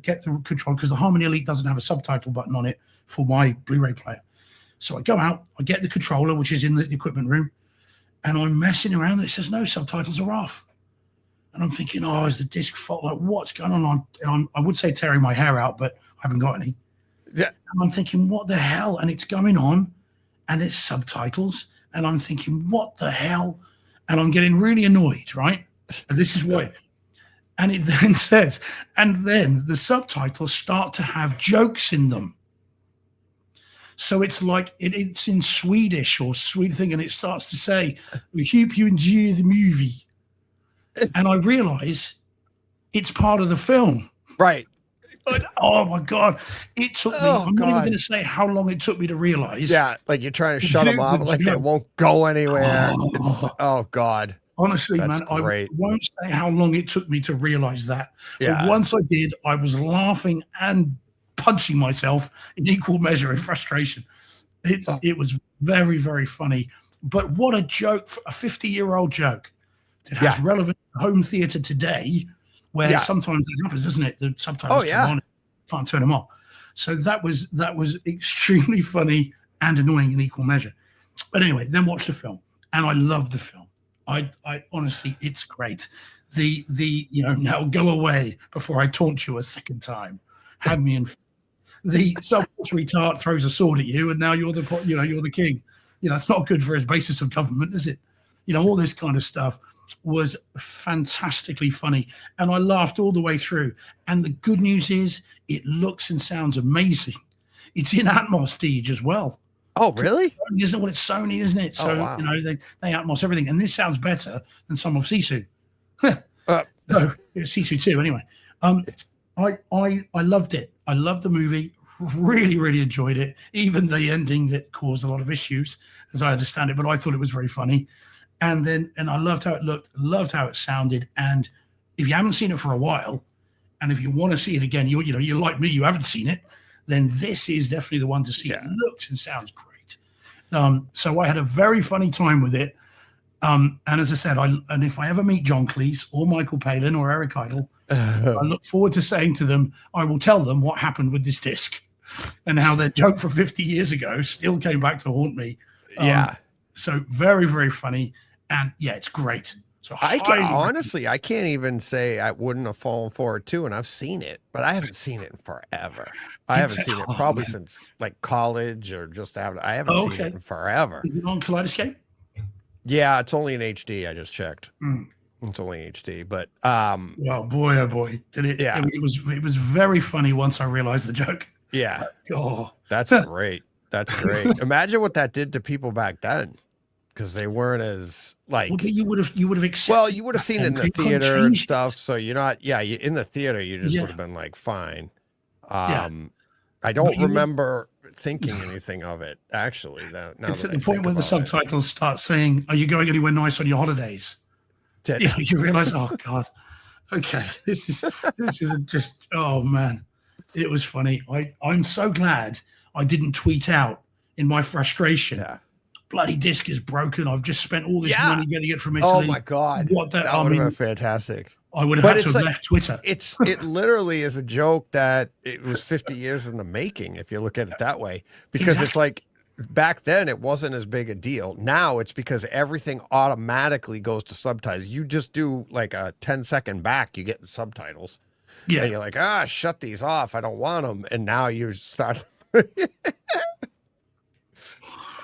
get the control, because the Harmony Elite doesn't have a subtitle button on it for my Blu-ray player. So I go out, I get the controller, which is in the equipment room, and I'm messing around, and it says no, subtitles are off. And I'm thinking, oh, is the disc fault? Like, what's going on? I would say tearing my hair out, but I haven't got any. Yeah. And I'm thinking, what the hell? And it's going on, and it's subtitles, and I'm thinking, what the hell? And I'm getting really annoyed, right? And this is why. And it then says, and then the subtitles start to have jokes in them. So it's like it's in Swedish or Swedish thing, and it starts to say, "We hope you enjoy the movie." And I realize it's part of the film. Right. But, oh my God! It took me. Oh, I'm not even God. going to say how long it took me to realize. Yeah, like you're trying to shut them off, like they won't go anywhere. Oh God. Honestly, That's man, great. I won't say how long it took me to realize that. Yeah. But once I did, I was laughing and punching myself in equal measure in frustration. It was very, very funny. But what a joke, a 50-year-old joke that has relevant home theater today, where sometimes it happens, doesn't it? The subtitles come on, can't turn them off. So that was extremely funny and annoying in equal measure. But anyway, then watch the film, and I love the film. I honestly, it's great. The now go away before I taunt you a second time. Have me in. The supplementary tart throws a sword at you, and now you're the king. It's not good for his basis of government, is it? All this kind of stuff was fantastically funny, and I laughed all the way through. And the good news is, it looks and sounds amazing. It's in Atmos, Deej, as well. Oh, really? Isn't it? Well, it's Sony, isn't it? So wow. they Atmos everything, and this sounds better than some of Sisu. No, it's Sisu too. Anyway, I loved it. I loved the movie. Really, really enjoyed it. Even the ending that caused a lot of issues, as I understand it. But I thought it was very funny. And I loved how it looked, loved how it sounded. And if you haven't seen it for a while, and if you want to see it again, you're like me, you haven't seen it, then this is definitely the one to see. It looks and sounds great. So I had a very funny time with it. And as I said, and if I ever meet John Cleese or Michael Palin or Eric Idle, I look forward to saying to them, I will tell them what happened with this disc and how their joke from 50 years ago still came back to haunt me. Yeah. So very, very funny. And yeah, it's great. So honestly, I can't even say I wouldn't have fallen for it too. And I've seen it, but I haven't seen it in forever. I haven't seen it probably since like college or just after. I haven't seen it in forever. Is it on Kaleidoscope? Yeah, it's only in HD. I just checked. Mm. It's only HD, but well, boy, oh boy, did it? Yeah, it was very funny once I realized the joke. Yeah, oh, that's great. That's great. Imagine what that did to people back then, because they weren't as like. Well, but you would have accepted. Well, you would have seen it in the theater and stuff. So you're not. Yeah, in the theater, you just would have been like, fine. I don't remember thinking anything of it actually. It's at the point where the subtitles start saying, "Are you going anywhere nice on your holidays?" You realize, oh God, okay, this is just, oh man, it was funny. I'm so glad I didn't tweet out in my frustration. Yeah. Bloody disc is broken. I've just spent all this money getting it from Italy. Oh my God, that would have been fantastic. I would have had to have left Twitter. It literally is a joke that it was 50 years in the making, if you look at it that way, because it's like back then it wasn't as big a deal. Now it's because everything automatically goes to subtitles. You just do like a 10-second back, you get the subtitles. Yeah. And you're like, shut these off. I don't want them. And now you start.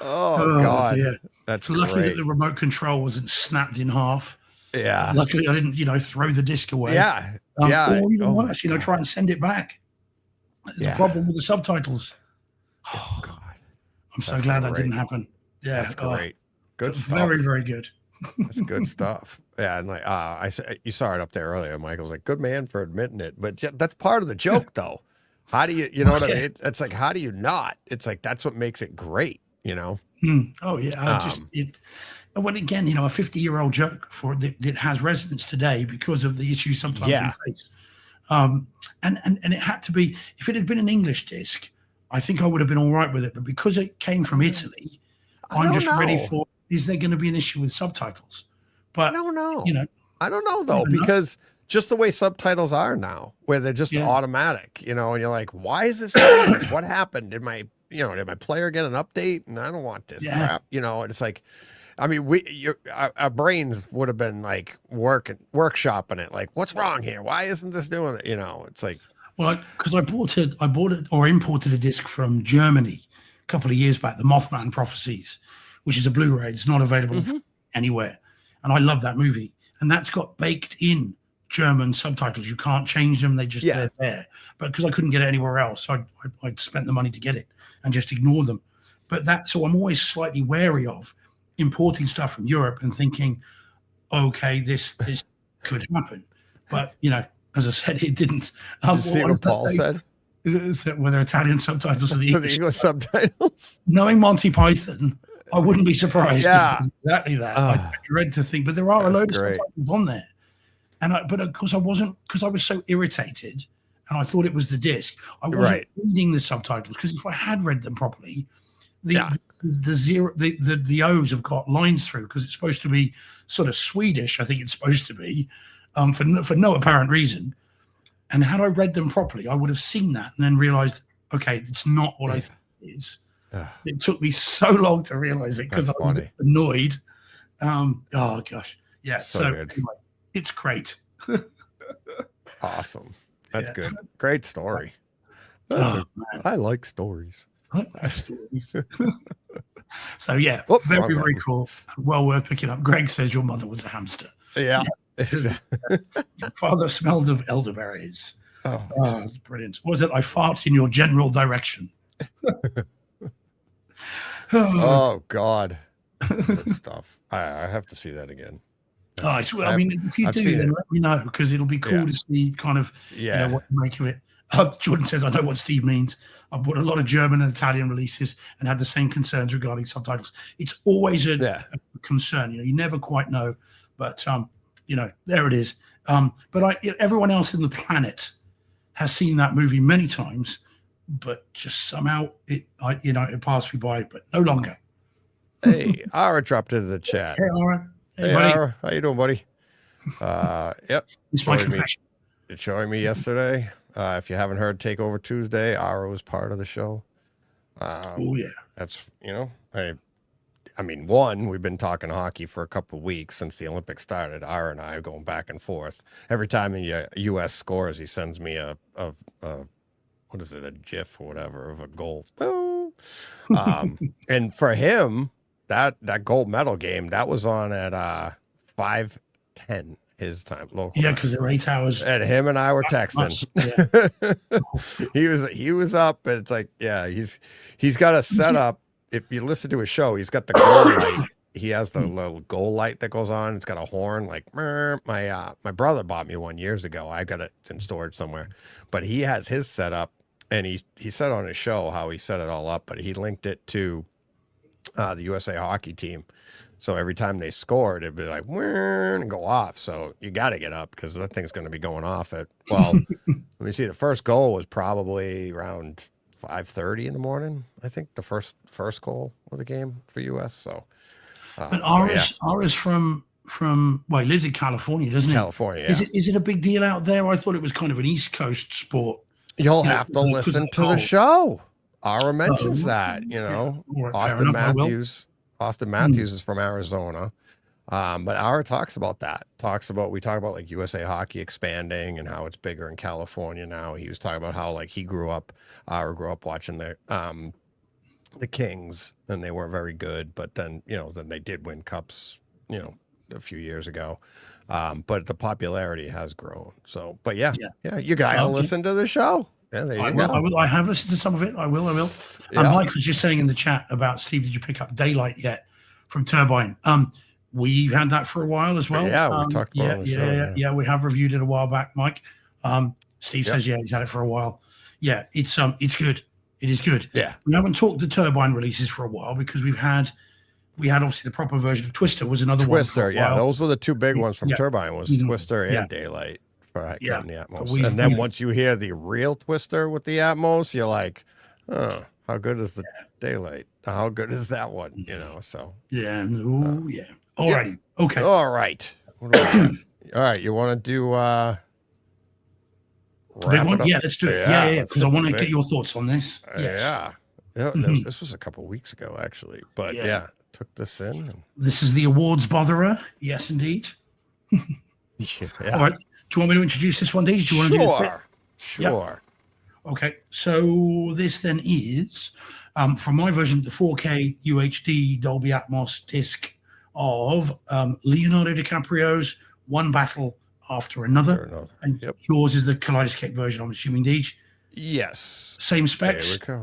Oh God. Yeah. That's lucky that the remote control wasn't snapped in half. Yeah. Luckily I didn't, throw the disc away. Yeah. Or even worse, try and send it back. There's a problem with the subtitles. Oh God. I'm so glad that didn't happen. Yeah, that's great. Good stuff. Very, very good. That's good stuff. Yeah, and like you saw it up there earlier. Michael was like, "Good man for admitting it," but that's part of the joke, though. How do you know what I mean? It's like, how do you not? It's like that's what makes it great, Oh yeah, Well, again, a 50-year-old joke that has resonance today because of the issues sometimes we face. And it had to be, if it had been an English disc, I think I would have been all right with it. But because it came from Italy, I'm just ready for, is there going to be an issue with subtitles? But I don't know. I don't know though, because just the way subtitles are now, where they're just automatic, and you're like, why is this doing this? What happened? Did my player get an update? And I don't want this crap, and it's like, I mean, our brains would have been like workshopping it. Like, what's wrong here? Why isn't this doing it? It's like, well, because I bought it or imported a disc from Germany a couple of years back, the Mothman Prophecies, which is a Blu-ray. It's not available anywhere. And I love that movie. And that's got baked in German subtitles. You can't change them. They're there. But because I couldn't get it anywhere else, I'd spent the money to get it and just ignore them. But so I'm always slightly wary of importing stuff from Europe and thinking, okay, this could happen. But, as I said, it didn't. Did you see what Paul said? Were there Italian subtitles for the English subtitles? Knowing Monty Python, I wouldn't be surprised. Yeah. If it was exactly that. I dread to think, but there are a load of subtitles on there. But of course because I was so irritated and I thought it was the disc, I wasn't reading the subtitles, because if I had read them properly, the O's have got lines through, because it's supposed to be sort of Swedish, I think it's supposed to be, for no apparent reason. And had I read them properly, I would have seen that and then realized, okay, it's not what I think it is. It took me so long to realize it because I was annoyed. Oh gosh, yeah. So anyway, it's great. Awesome. That's good. Great story. I like stories. So yeah, very, very cool. Well worth picking up. Greg says your mother was a hamster. Yeah. Your father smelled of elderberries. Oh, that's brilliant. Was it I fart in your general direction? Oh God. Good stuff. I have to see that again. I mean, if you do, then let me know, because it'll be cool to see kind of what you make of it. Jordan says, I know what Steve means. I've bought a lot of German and Italian releases and had the same concerns regarding subtitles. It's always a concern. You never quite know, but there it is. But everyone else in the planet has seen that movie many times, but just somehow it passed me by, but no longer. Hey, Ara dropped into the chat. Hey, Ara. Hey, Ara. How you doing, buddy? Yep. It's my confession. showing me yesterday. If you haven't heard Takeover Tuesday, Ara was part of the show. Oh yeah. That's, I mean, one, we've been talking hockey for a couple of weeks since the Olympics started. Ara and I are going back and forth. Every time the U.S. scores, he sends me a what is it, a GIF or whatever of a goal. Boom. And for him, that gold medal game, that was on at 5:10 his time. Local Yeah, time. because they're 8 hours. And him and I were texting. Yeah. he was up, and it's like, yeah, he's got a setup. If you listen to his show, he's got the goal light. He has the little goal light that goes on. It's got a horn. Like my brother bought me one years ago. I got it in storage somewhere, but he has his setup, and he said on his show how he set it all up. But he linked it to the USA hockey team. So every time they scored, it'd be like and go off. So you got to get up because that thing's going to be going off at, well, let me see. The first goal was probably around 5:30 in the morning. I think the first goal of the game for US. So, But Ara's from well, he lives in California, doesn't he? California. Yeah. Is it a big deal out there? I thought it was kind of an East Coast sport. You'll have to listen to the show. Ara mentions Oh, that. Right, fair Austin enough, I will. Matthews is from Arizona. But Ara talks about that. We talk about like USA hockey expanding and how it's bigger in California now. He was talking about how like Ara grew up watching the Kings, and they weren't very good, but then then they did win cups, a few years ago. But the popularity has grown. So, but yeah, you gotta listen to the show. Yeah, there you go. I have listened to some of it. I will. Yeah. And Mike was just saying in the chat about, Steve, did you pick up Daylight yet from Turbine? We've had that for a while as well. Yeah, we talked about it on the show. Yeah, we have reviewed it a while back, Mike. Steve says, he's had it for a while. Yeah, it's good. It is good. Yeah. We haven't talked the Turbine releases for a while because we had obviously the proper version of Twister was another one. Twister, yeah. Those were the two big ones from Turbine was Twister and Daylight for getting the Atmos. And then once you hear the real Twister with the Atmos, you're like, oh, how good is the Daylight? How good is that one? So. Yeah. Yeah. All righty. Okay. All right. All right. You want to do big one? Yeah, let's do it. Yeah. Because I want to get your thoughts on this. Yes. Yeah. This was a couple of weeks ago, actually. But took this in. This is the awards botherer. Yes, indeed. Yeah. All right. Do you want me to introduce this one, Dave? Do you want to do this? Sure. Yep. Okay. So this then is, from my version, the 4K UHD Dolby Atmos disc of Leonardo DiCaprio's One Battle After Another. And yours is the Kaleidoscape version, I'm assuming, Deej? Yes. Same specs? There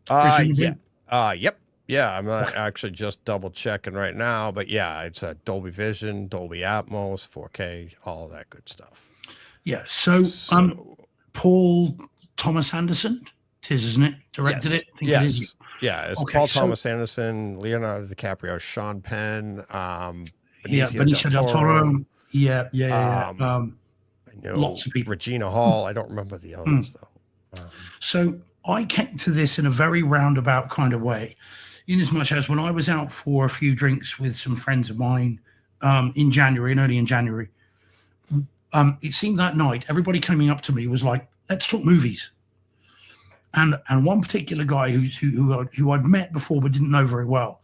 we go. Yep. Yeah, I'm actually just double checking right now, but yeah, it's a Dolby Vision, Dolby Atmos, 4K, all that good stuff. Yeah. So Paul Thomas Anderson, isn't it? Directed it? I think it is. Yeah, it's Paul Thomas Anderson, Leonardo DiCaprio, Sean Penn, Benicio del Toro. Yeah. I know lots of people. Regina Hall. I don't remember the others though. So I came to this in a very roundabout kind of way, in as much as when I was out for a few drinks with some friends of mine early in January, it seemed that night everybody coming up to me was like, let's talk movies. And one particular guy who I'd met before but didn't know very well,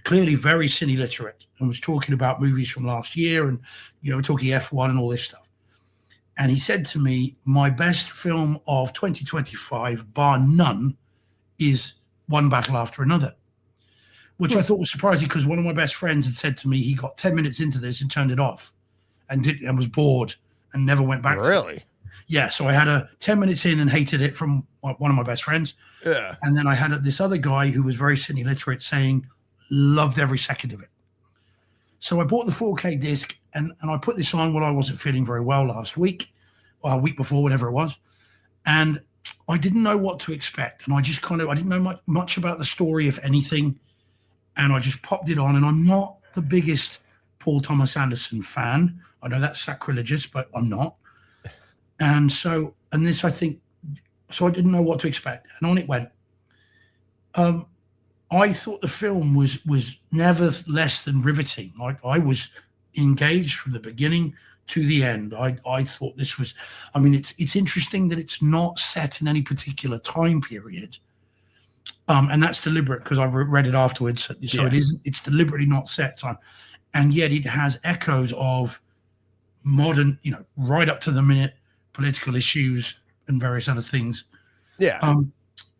clearly very cine literate, and was talking about movies from last year, and we're talking F1 and all this stuff. And he said to me, my best film of 2025, bar none, is One Battle After Another, which I thought was surprising because one of my best friends had said to me he got 10 minutes into this and turned it off and was bored and never went back. Really? Yeah. So I had a 10 minutes in and hated it from one of my best friends. Yeah. And then I had this other guy who was very cine literate saying, loved every second of it. So I bought the 4K disc and I put this on when I wasn't feeling very well last week, or a week before, whatever it was. And I didn't know what to expect. And I just I didn't know much about the story, if anything. And I just popped it on. And I'm not the biggest Paul Thomas Anderson fan. I know that's sacrilegious, but I'm not. And so, I didn't know what to expect. And on it went. I thought the film was never less than riveting. I was engaged from the beginning to the end. I thought this was, I mean, it's interesting that it's not set in any particular time period. And that's deliberate because I read it afterwards. So Yeah. it's deliberately not set time. And yet it has echoes of modern, right up to the minute political issues and various other things. Yeah.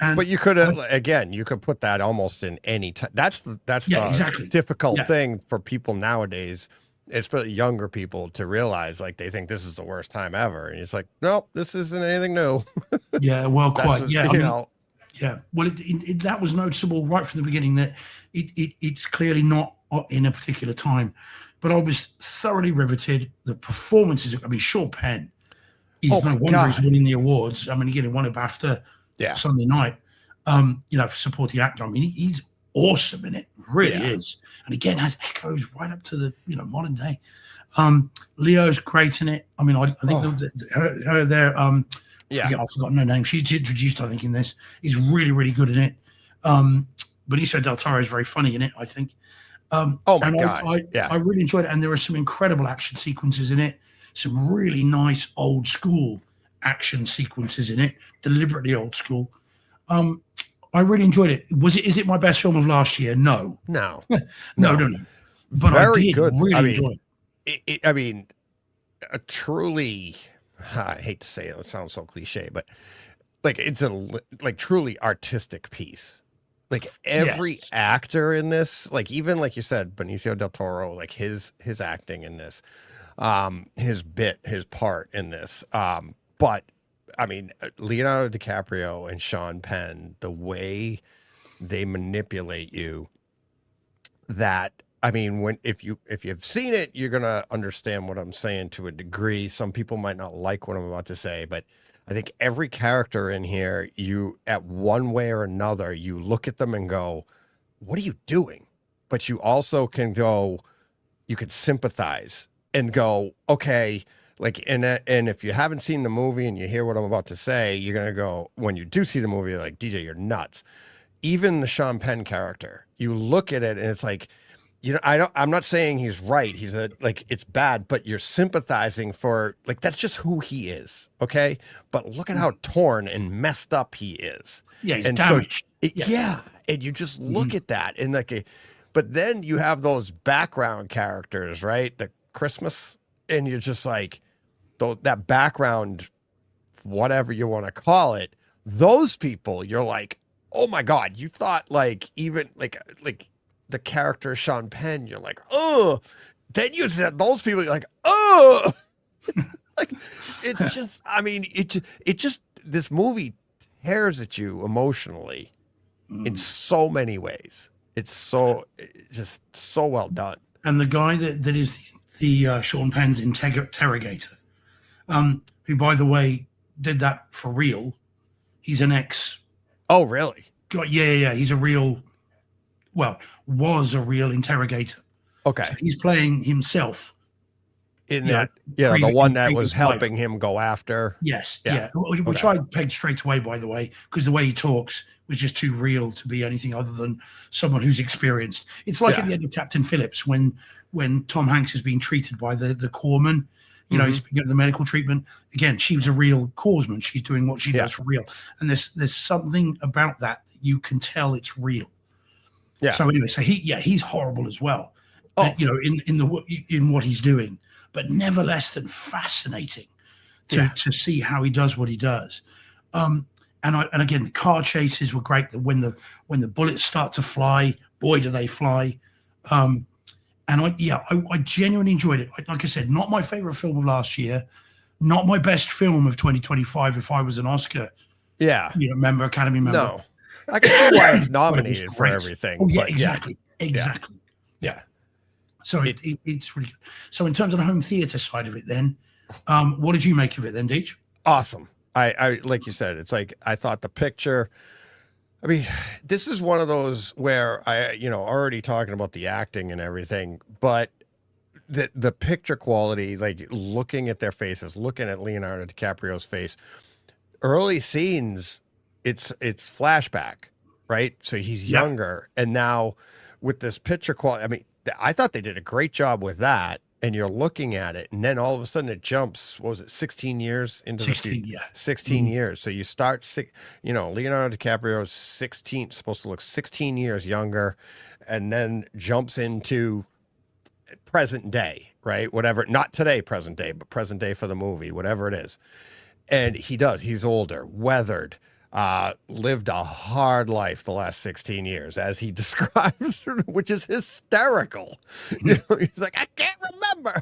And But you could again, you could put that almost in any time. That's the exactly. difficult thing for people nowadays, especially younger people, to realize. Like they think this is the worst time ever, and it's like, nope, this isn't anything new. Yeah, well, quite. Yeah, Yeah. Well, that was noticeable right from the beginning that it's clearly not in a particular time. But I was thoroughly riveted. The performances. I mean, Sean Penn. He's no wonder he's winning the awards. I mean, again, he won a BAFTA. Sunday night, for supporting actor. I mean, he's awesome in it, really is. And again, has echoes right up to the modern day. Leo's great in it. I mean, I think her there. I've forgotten her name. She's introduced, I think, in this. He's really, really good in it. Benicio del Toro is very funny in it, I think. God! I really enjoyed it, and there are some incredible action sequences in it. Some really nice old school action sequences in it, deliberately old school. I really enjoyed it. Is it my best film of last year? No. No. But very I did good. really enjoy it. I mean, a truly, I hate to say it, it sounds so cliche, but like it's a truly artistic piece. Like every actor in this, like even like you said, Benicio del Toro, like his acting in this, his part in this, but I mean, Leonardo DiCaprio and Sean Penn, the way they manipulate you, that I mean, if you've seen it, you're gonna understand what I'm saying to a degree. Some people might not like what I'm about to say, but I think every character in here, you at one way or another, you look at them and go, "What are you doing?" But you also can go, you could sympathize and go, "Okay." Like, and if you haven't seen the movie and you hear what I'm about to say, you're going to go, when you do see the movie, you're like, DJ, you're nuts. Even the Sean Penn character, you look at it and it's like, I'm not saying he's right. He's it's bad, but you're sympathizing for, like, that's just who he is. Okay. But look at how torn and messed up he is. Yeah. He's damaged. Yeah. And you just look at that and but then you have those background characters, right? The Christmas, and you're just like, that background, whatever you want to call it, those people, you're like, oh my God, you thought like even like the character Sean Penn, you're like, oh, then you said those people, you're like, oh, like it's just, I mean, it just, this movie tears at you emotionally in so many ways. It's just so well done. And the guy that is the Sean Penn's interrogator, who, by the way, did that for real. He's an ex. Oh, really? Yeah. He's was a real interrogator. Okay. So he's playing himself. In that, the one that was helping him go after. Yes. Yeah. Which I pegged straight away, by the way, because the way he talks was just too real to be anything other than someone who's experienced. It's like at the end of Captain Phillips when Tom Hanks is being treated by the corpsman, he's getting the medical treatment. Again, she was a real corpsman. She's doing what she does for real. And there's something about that you can tell it's real. Yeah. So anyway, he's horrible as well. In what he's doing, but never less than fascinating to see how he does what he does. And again, the car chases were great. That when the bullets start to fly, boy, do they fly! And I genuinely enjoyed it. Like I said, not my favorite film of last year, not my best film of 2025. If I was an Oscar, Academy member. No, I can see why it's nominated for everything. Oh yeah, exactly. Yeah. So it's really good. So in terms of the home theater side of it, then, what did you make of it then, Deej? Awesome. I like you said, it's like, I thought the picture, I mean, this is one of those where I, already talking about the acting and everything, but the picture quality, like looking at their faces, looking at Leonardo DiCaprio's face, early scenes, it's flashback, right? So he's younger. And now with this picture quality, I mean, I thought they did a great job with that. and you're looking at it, and then all of a sudden it jumps. What was it, 16 years into 16, the future? yeah. 16 years. So you start Leonardo DiCaprio is 16, supposed to look 16 years younger, and then jumps into present day, right? Whatever, not today, present day, but present day for the movie, whatever it is. And he's older, weathered, lived a hard life the last 16 years, as he describes, which is hysterical. He's like, I can't remember.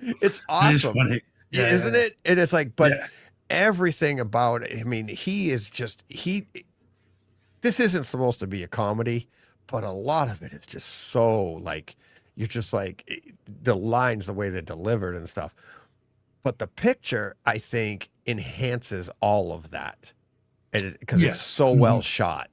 It's It is awesome, funny. Yeah, isn't it? And it's like, but Yeah. everything about it, I mean, this isn't supposed to be a comedy, but a lot of it is just so like, you're just like, the lines, the way they're delivered and stuff. But the picture, I think, enhances all of that, because Yeah. it's so well shot.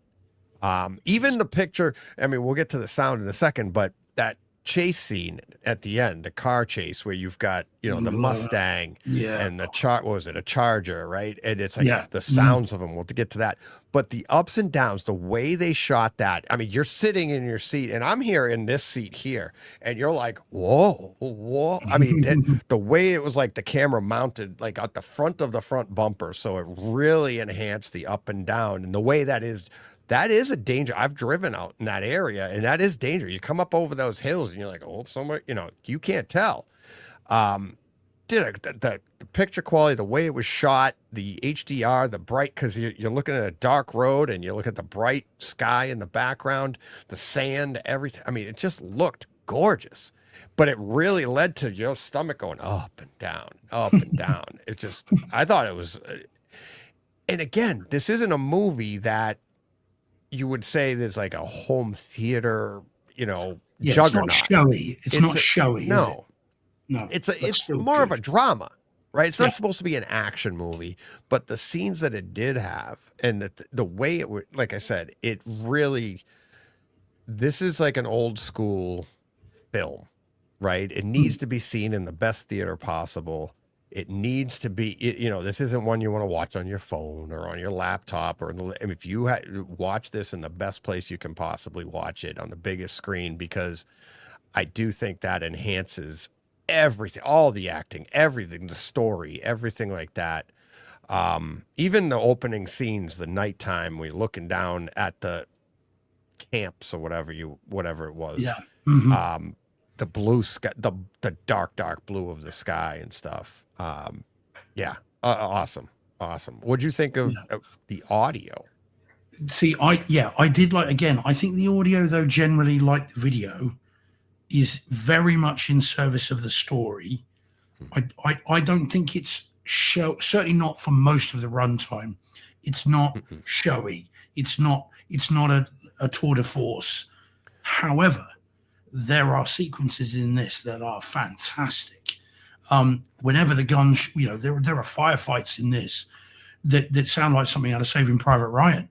Even the picture, I mean, we'll get to the sound in a second, but that chase scene at the end, the car chase where you've got, the Mustang Yeah. and what was it, a Charger, right? And it's like Yeah. the sounds of them. We'll get to that. But the ups and downs, the way they shot that, I mean, you're sitting in your seat, and I'm here in this seat here, and you're like, whoa, whoa. I mean, the way it was like the camera mounted like at the front of the front bumper, so it really enhanced the up and down. And the way that is a danger. I've driven out in that area, and that is danger. You come up over those hills, and you're like, oh, somewhere, you can't tell. The picture quality, the way it was shot, the HDR, the bright, because you're looking at a dark road, and you look at the bright sky in the background, the sand, everything. I mean, it just looked gorgeous, but it really led to your stomach going up and down, up and down. I thought it was, and again, this isn't a movie that you would say there's like a home theater, juggernaut. It's not showy. It's not showy. No, No. it's more of a drama, right? It's not supposed to be an action movie, but the scenes that it did have, and the way it would, like I said, it really, this is like an old school film, right? It needs to be seen in the best theater possible. It needs to be, this isn't one you want to watch on your phone or on your laptop, if you watch this in the best place you can possibly watch it, on the biggest screen, because I do think that enhances everything, all the acting, everything, the story, everything like that. Even the opening scenes, the nighttime, we're looking down at the camps or whatever it was. Yeah. The blue sky, the dark blue of the sky and stuff. Awesome. What'd you think of the audio? See, I did like, again, I think the audio, though, generally, like the video, is very much in service of the story. I don't think it's certainly not for most of the runtime. It's not showy. It's not a tour de force. However, there are sequences in this that are fantastic. Whenever the guns, there are firefights in this that sound like something out of Saving Private Ryan.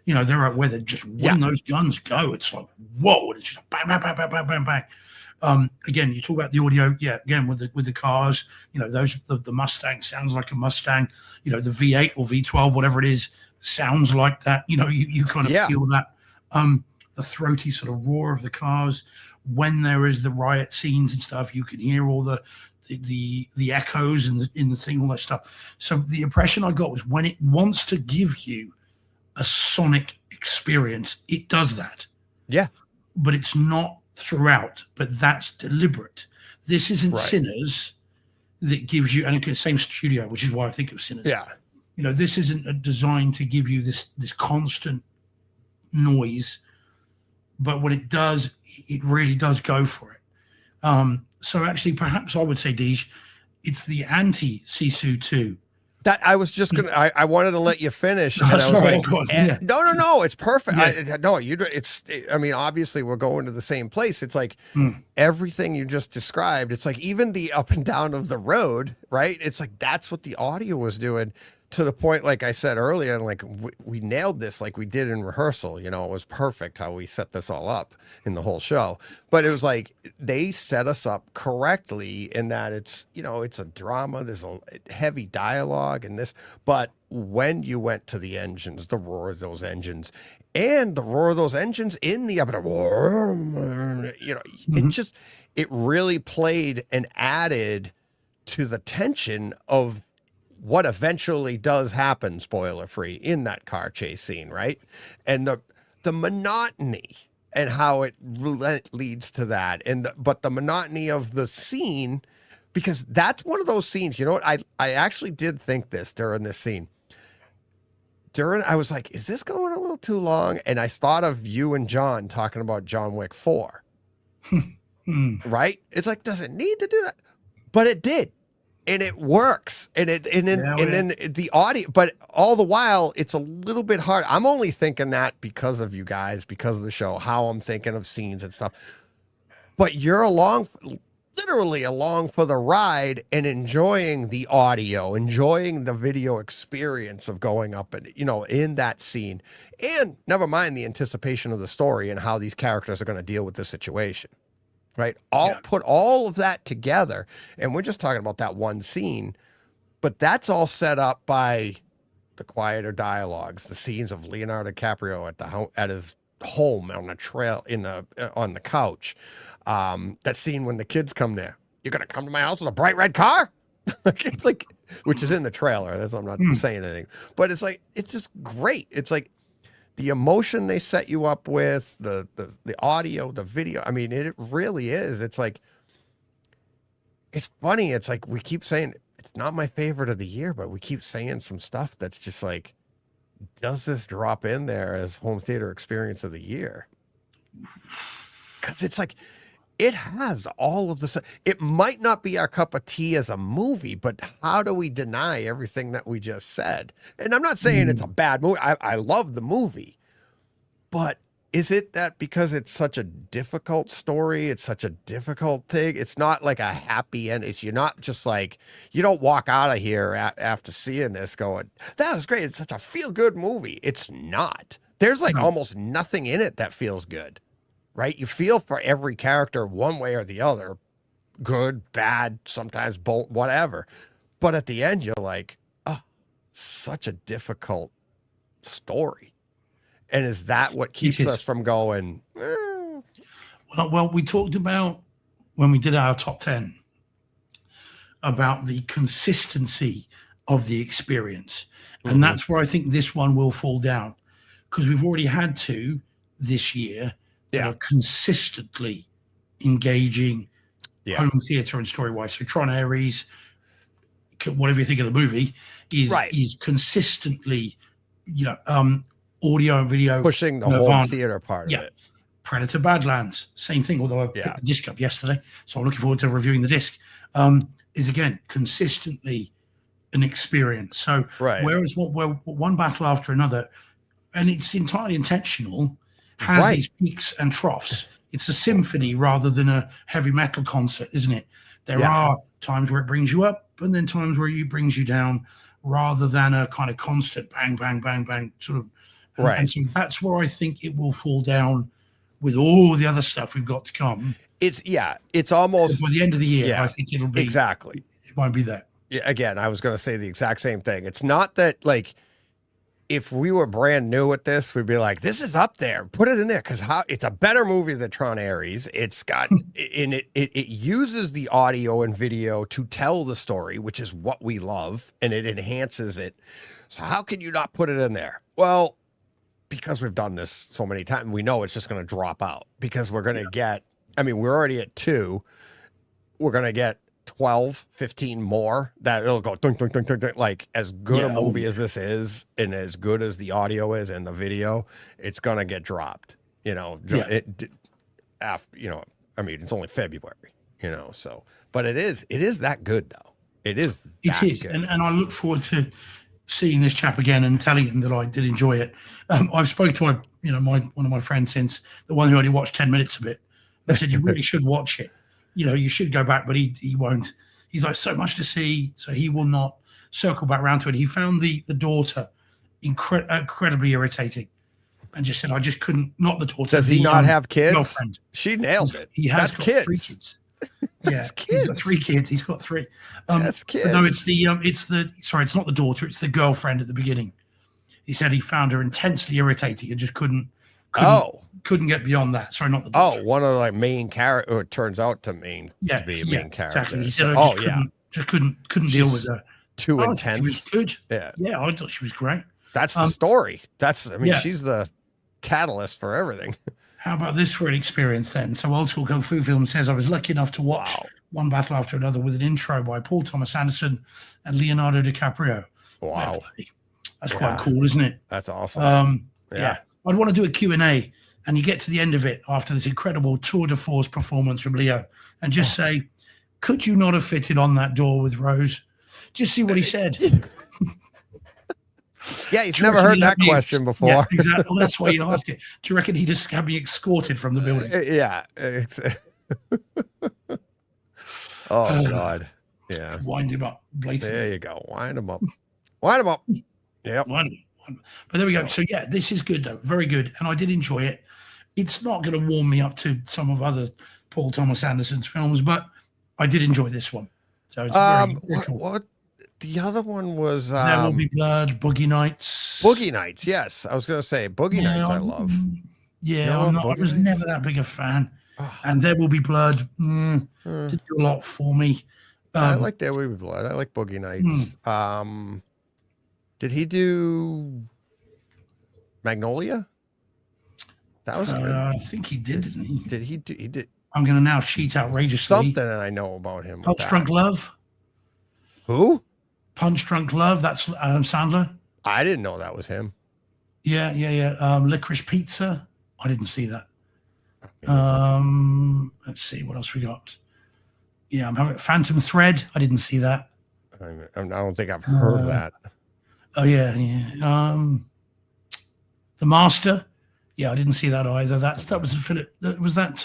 There are where when those guns go, it's like, whoa, it's just bang, bang, bang, bang, bang, bang, bang. Again, you talk about the audio, again, with the cars, the Mustang sounds like a Mustang, the V8 or V12, whatever it is, sounds like that. You kind of feel that. The throaty sort of roar of the cars. When there is the riot scenes and stuff, you can hear all the echoes and in the thing, all that stuff. So the impression I got was when it wants to give you a sonic experience, it does that. Yeah. But it's not throughout, but that's deliberate. This isn't Sinners that gives you, and it's the same studio, which is why I think it was Sinners. Yeah. This isn't designed to give you this constant noise, but when it does, it really does go for it. So actually, perhaps I would say, Deej, it's the anti-Sisu 2. That I was just gonna. I wanted to let you finish, and I was like, "No, it's perfect." Yeah. I mean, obviously, we're going to the same place. It's like everything you just described. It's like even the up and down of the road, right? It's like that's what the audio was doing, to the point, like I said earlier, and like we nailed this, like we did in rehearsal. It was perfect how we set this all up in the whole show. But it was like they set us up correctly in that it's it's a drama. There's a heavy dialogue in this, but when you went to the engines, the roar of those engines, and the roar of those engines in the episode, you know, it really played and added to the tension of what eventually does happen, spoiler free, in that car chase scene, right? And the monotony and how it leads to that, but the monotony of the scene, because that's one of those scenes. You know what? I actually did think this during this scene. I was like, is this going a little too long? And I thought of you and John talking about John Wick 4. Right? It's like, does it need to do that? But it did. And it works. And then the audio, but all the while it's a little bit hard. I'm only thinking that because of you guys, because of the show, how I'm thinking of scenes and stuff. But you're literally along for the ride and enjoying the audio, enjoying the video experience of going up and, you know, in that scene, and never mind the anticipation of the story and how these characters are going to deal with the situation, right? Put all of that together. And we're just talking about that one scene, but that's all set up by the quieter dialogues, the scenes of Leonardo DiCaprio at his home on the trail on the couch. That scene when the kids come there, you're gonna come to my house with a bright red car. It's like, which is in the trailer. I'm not saying anything, but it's like, it's just great. It's like the emotion they set you up with, the audio, the video. I mean, it really is. It's like, it's funny. It's like we keep saying it's not my favorite of the year, but we keep saying some stuff that's just like, does this drop in there as home theater experience of the year? Because it's like, it has all of this. It might not be our cup of tea as a movie, but how do we deny everything that we just said? And I'm not saying it's a bad movie. I love the movie, but is it that because it's such a difficult story, it's such a difficult thing? It's not like a happy end. You're not just like, you don't walk out of here after seeing this going, that was great. It's such a feel-good movie. It's not. There's like almost nothing in it that feels good. Right? You feel for every character one way or the other, good, bad, sometimes both, whatever. But at the end, you're like, oh, such a difficult story. And is that what keeps us from going? Well, we talked about when we did our top 10 about the consistency of the experience. And that's where I think this one will fall down, because we've already had two this year that are consistently engaging home theater and story-wise. So Tron Ares, whatever you think of the movie, is consistently, audio and video pushing the whole theater part of it. Predator Badlands, same thing. Although I picked the disc up yesterday, so I'm looking forward to reviewing the disc. Is again consistently an experience. So whereas one battle after another, and it's entirely intentional, has these peaks and troughs. It's a symphony rather than a heavy metal concert, isn't it? There are times where it brings you up, and then times where it brings you down, rather than a kind of constant bang, bang, bang, bang sort of. And so that's where I think it will fall down with all the other stuff we've got to come. It's almost by the end of the year. I think it'll be exactly. It won't be that. Yeah, again, I was going to say the exact same thing. It's not that like, if we were brand new at this, we'd be like, this is up there, put it in there. Cause it's a better movie than Tron Ares. It's got in it, it uses the audio and video to tell the story, which is what we love. And it enhances it. So how can you not put it in there? Well, because we've done this so many times, we know it's just going to drop out, because we're going to get, we're already at 2. We're going to get 12, 15 more that it'll go dunk, dunk, dunk, dunk, dunk. Like, as good a movie as this is, and as good as the audio is and the video, it's gonna get dropped. It's only February, so, but it is that good though. It is good. And I look forward to seeing this chap again and telling him that I did enjoy it. I've spoken to one of my friends since, the one who only watched 10 minutes of it. I said, you really should watch it. You should go back, but he won't. He's like, so much to see, so he will not circle back around to it. He found the daughter incredibly irritating, and just said, I just couldn't. Not the daughter. Does he not have kids? Girlfriend. She nailed it. He has That's kids. 3 kids. Yeah, he's got 3 kids. He's got 3. That's But no, kids. it's not the daughter. It's the girlfriend at the beginning. He said he found her intensely irritating and just couldn't get beyond that. Sorry, not the daughter. Oh, one of the like main character. It turns out to be a main character. Exactly. He said, So- just couldn't deal with her. Too I thought she was intense. good. Yeah, I thought she was great. that's the story. Yeah. She's the catalyst for everything. How about this for an experience then? So Old School Kung Fu Film says, I was lucky enough to watch one battle after another with an intro by Paul Thomas Anderson and Leonardo DiCaprio. Wow, That's quite cool, isn't it? that's awesome. Yeah. I'd want to do a Q&A and you get to the end of it after this incredible tour de force performance from Leo and just say, could you not have fitted on that door with Rose? Just see what he said. Yeah, he's never heard that question before. Yeah, exactly. Well, that's why you ask it. Do you reckon he just had me escorted from the building? Yeah. Oh God. Yeah. Wind him up, blatantly. There you go. Wind him up. Wind him up. Yep. Wind him up. But there we go. So yeah, this is good though. Very good. And I did enjoy it. It's not going to warm me up to some of other Paul Thomas Anderson's films, but I did enjoy this one. So it's very cool. What the other one was There Will Be Blood, Boogie Nights. Boogie Nights. Yes, I was going to say Boogie Nights. I love. Yeah, I was never that big a fan. Oh. And There Will Be Blood didn't do a lot for me. I like There Will Be Blood. I like Boogie Nights. Did he do Magnolia? That was good. I think he did, didn't he? Did he do? He did I'm going to now cheat outrageously. something I know about him. with Punch that. Drunk Love. Who? Punch Drunk Love. That's Adam Sandler. I didn't know that was him. Yeah. Licorice Pizza. I didn't see that. Let's see what else we got. Yeah, I'm having Phantom Thread. I didn't see that. I don't think I've heard of that. Oh yeah. The Master. Yeah, I didn't see that either. That was Philip. Was that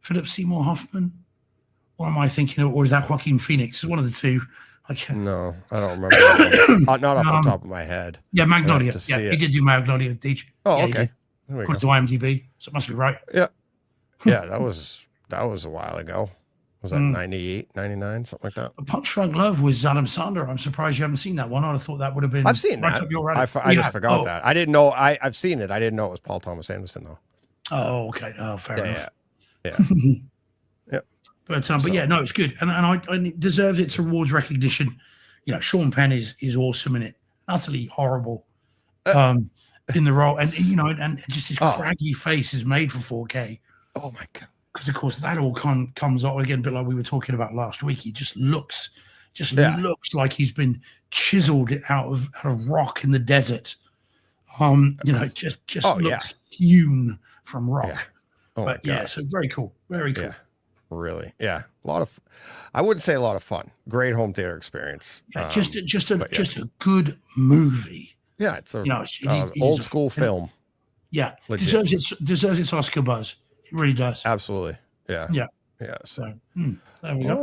Philip Seymour Hoffman? What am I thinking of? Or is that Joaquin Phoenix? It's one of the two. Okay. No, I don't remember. Not off the top of my head. Yeah, Magnolia. I'd have to Yeah, see he it. did do Magnolia. Did you? Oh, Yeah, he okay. did. There we According go. to IMDb, so it must be right. Yeah, that was a while ago. Was that 98, 99, something like that? But Punch Drunk Love was Adam Sandler. I'm surprised you haven't seen that one. I'd have thought that would have been. I've seen right that. Up your alley. I You just have? forgot Oh. that. I didn't know. I've seen it. I didn't know it was Paul Thomas Anderson though. Oh, okay. Oh, fair enough. Yeah. But yeah, no, it's good, and it deserves its awards recognition. You know, Sean Penn is awesome in it, utterly horrible in the role, and and just his craggy face is made for 4K. Oh my God. Because of course that all comes out again, a bit like we were talking about last week. He just looks like he's been chiseled out of rock in the desert. Just looks hewn from rock. Yeah. Oh But my yeah, God. so very cool, very cool. Yeah. Really. Yeah. A lot of. I wouldn't say a lot of fun. Great home theater experience. Yeah, just a good movie. Yeah, it's a it is old a- school film. Yeah, Legit. deserves its Oscar buzz. It really does. Absolutely. Yeah. Yeah. Yeah. So there we go.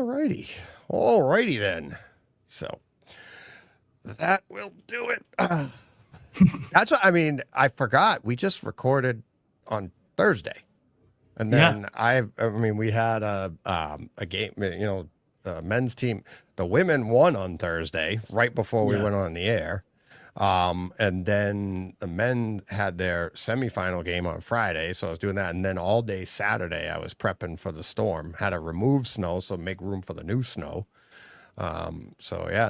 All righty then. So that will do it. That's what I mean. I forgot. We just recorded on Thursday, and then we had a game. Men's team. The women won on Thursday, right before we went on the air. And then the men had their semifinal game on Friday. So I was doing that. And then all day Saturday, I was prepping for the storm, had to remove snow. So make room for the new snow. And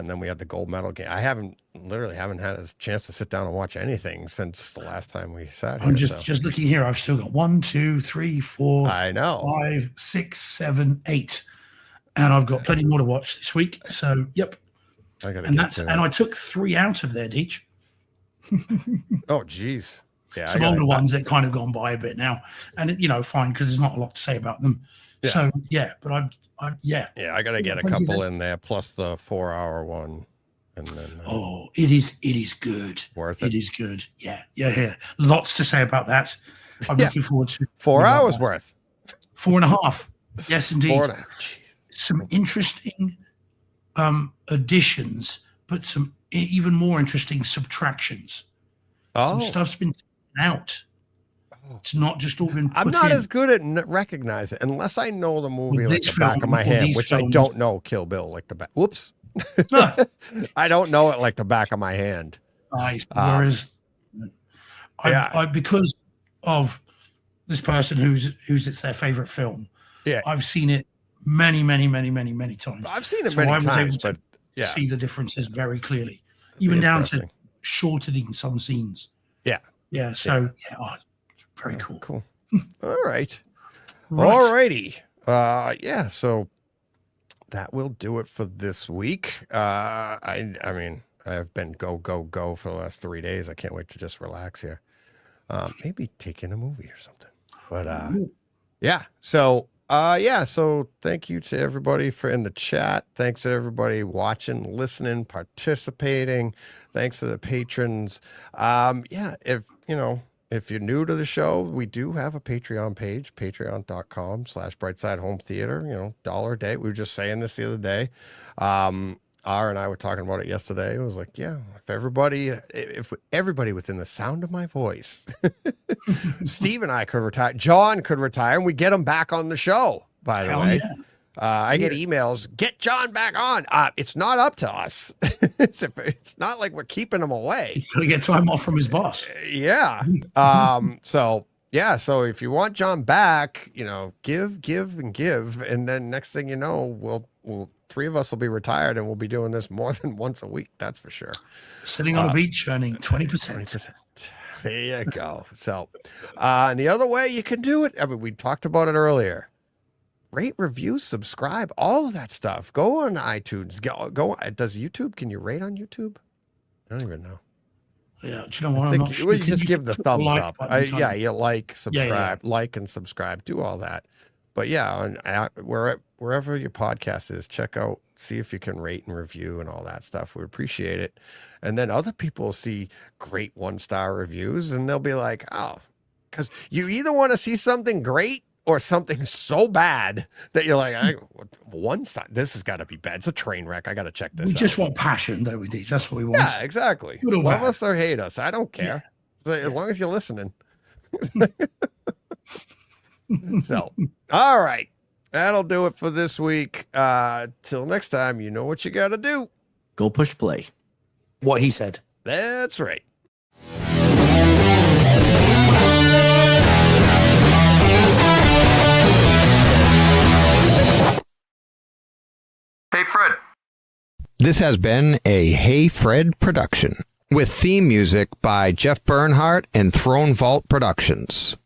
then we had the gold medal game. I haven't had a chance to sit down and watch anything since the last time we sat here. I'm just looking here. I've still got 1, 2, 3, 4, I know. 5, 6, 7, 8. And I've got plenty more to watch this week. So yep. And I took 3 out of there, Deech. Oh, geez. Yeah. Some older ones that kind of gone by a bit now, and fine because there's not a lot to say about them. Yeah. So yeah, but I I got to get a couple in there plus the 4-hour one, and then it is good. Worth it. It is good. Yeah. Lots to say about that. I'm looking forward to 4 hours worth. 4.5. Yes, indeed. 4.5. Jeez. Some interesting additions, but some even more interesting subtractions. Some stuff's been taken out. It's not just all been put I'm not in. as good at recognizing unless I know the movie With like this the back of film, my or hand, these which I films- don't know Kill Bill like the back. Whoops. I don't know it like the back of my hand. Nice. Whereas, yeah. I because of this person who's it's their favorite film. Yeah. I've seen it many times. I've seen it So I many was times, able to but yeah. see the differences very clearly, even down to Interesting. shortening some scenes. Yeah. Yeah. So it's very cool. Cool. All right. Right. All righty. Yeah, so that will do it for this week. I mean, I've been go for the last 3 days. I can't wait to just relax here. Maybe take in a movie or something. But yeah. So so thank you to everybody for in the chat. Thanks to everybody watching, listening, participating. Thanks to the patrons. If you're new to the show, we do have a Patreon page, patreon.com/Brightside Home Theater, $1 a day. We were just saying this the other day. R and I were talking about it yesterday. It was like, yeah, if everybody within the sound of my voice, Steve and I could retire, John could retire, and we get him back on the show, by the Hell way. yeah. I get emails, get John back on. It's not up to us. It's not like we're keeping him away. He's got to get time off from his boss. Yeah. So if you want John back, give and give. And then next thing you know, we'll three of us will be retired and we'll be doing this more than once a week. That's for sure. Sitting on a beach earning 20%. 20%. There you go. So, and the other way you can do it, I mean, we talked about it earlier. Rate, review, subscribe, all of that stuff. Go on iTunes. Go. Does YouTube? Can you rate on YouTube? I don't even know. Yeah. Do you know what? I I'm not think sure. you just give the thumbs like up. button time. You like, subscribe, Yeah. like and subscribe, do all that. But yeah, wherever your podcast is, check out, see if you can rate and review and all that stuff. We appreciate it. And then other people see great 1-star reviews and they'll be like, oh, because you either want to see something great or something so bad that you're like, 1 star, this has got to be bad. It's a train wreck. I got to check this out. We just want passion, don't we, D? That's what we want. Yeah, exactly. Good or Love bad. us or hate us. I don't care. As long as you're listening. So, all right. That'll do it for this week. Till next time, you know what you got to do. Go push play. What he said. That's right. Hey, Fred. This has been a Hey Fred production with theme music by Jeff Bernhardt and Throne Vault Productions.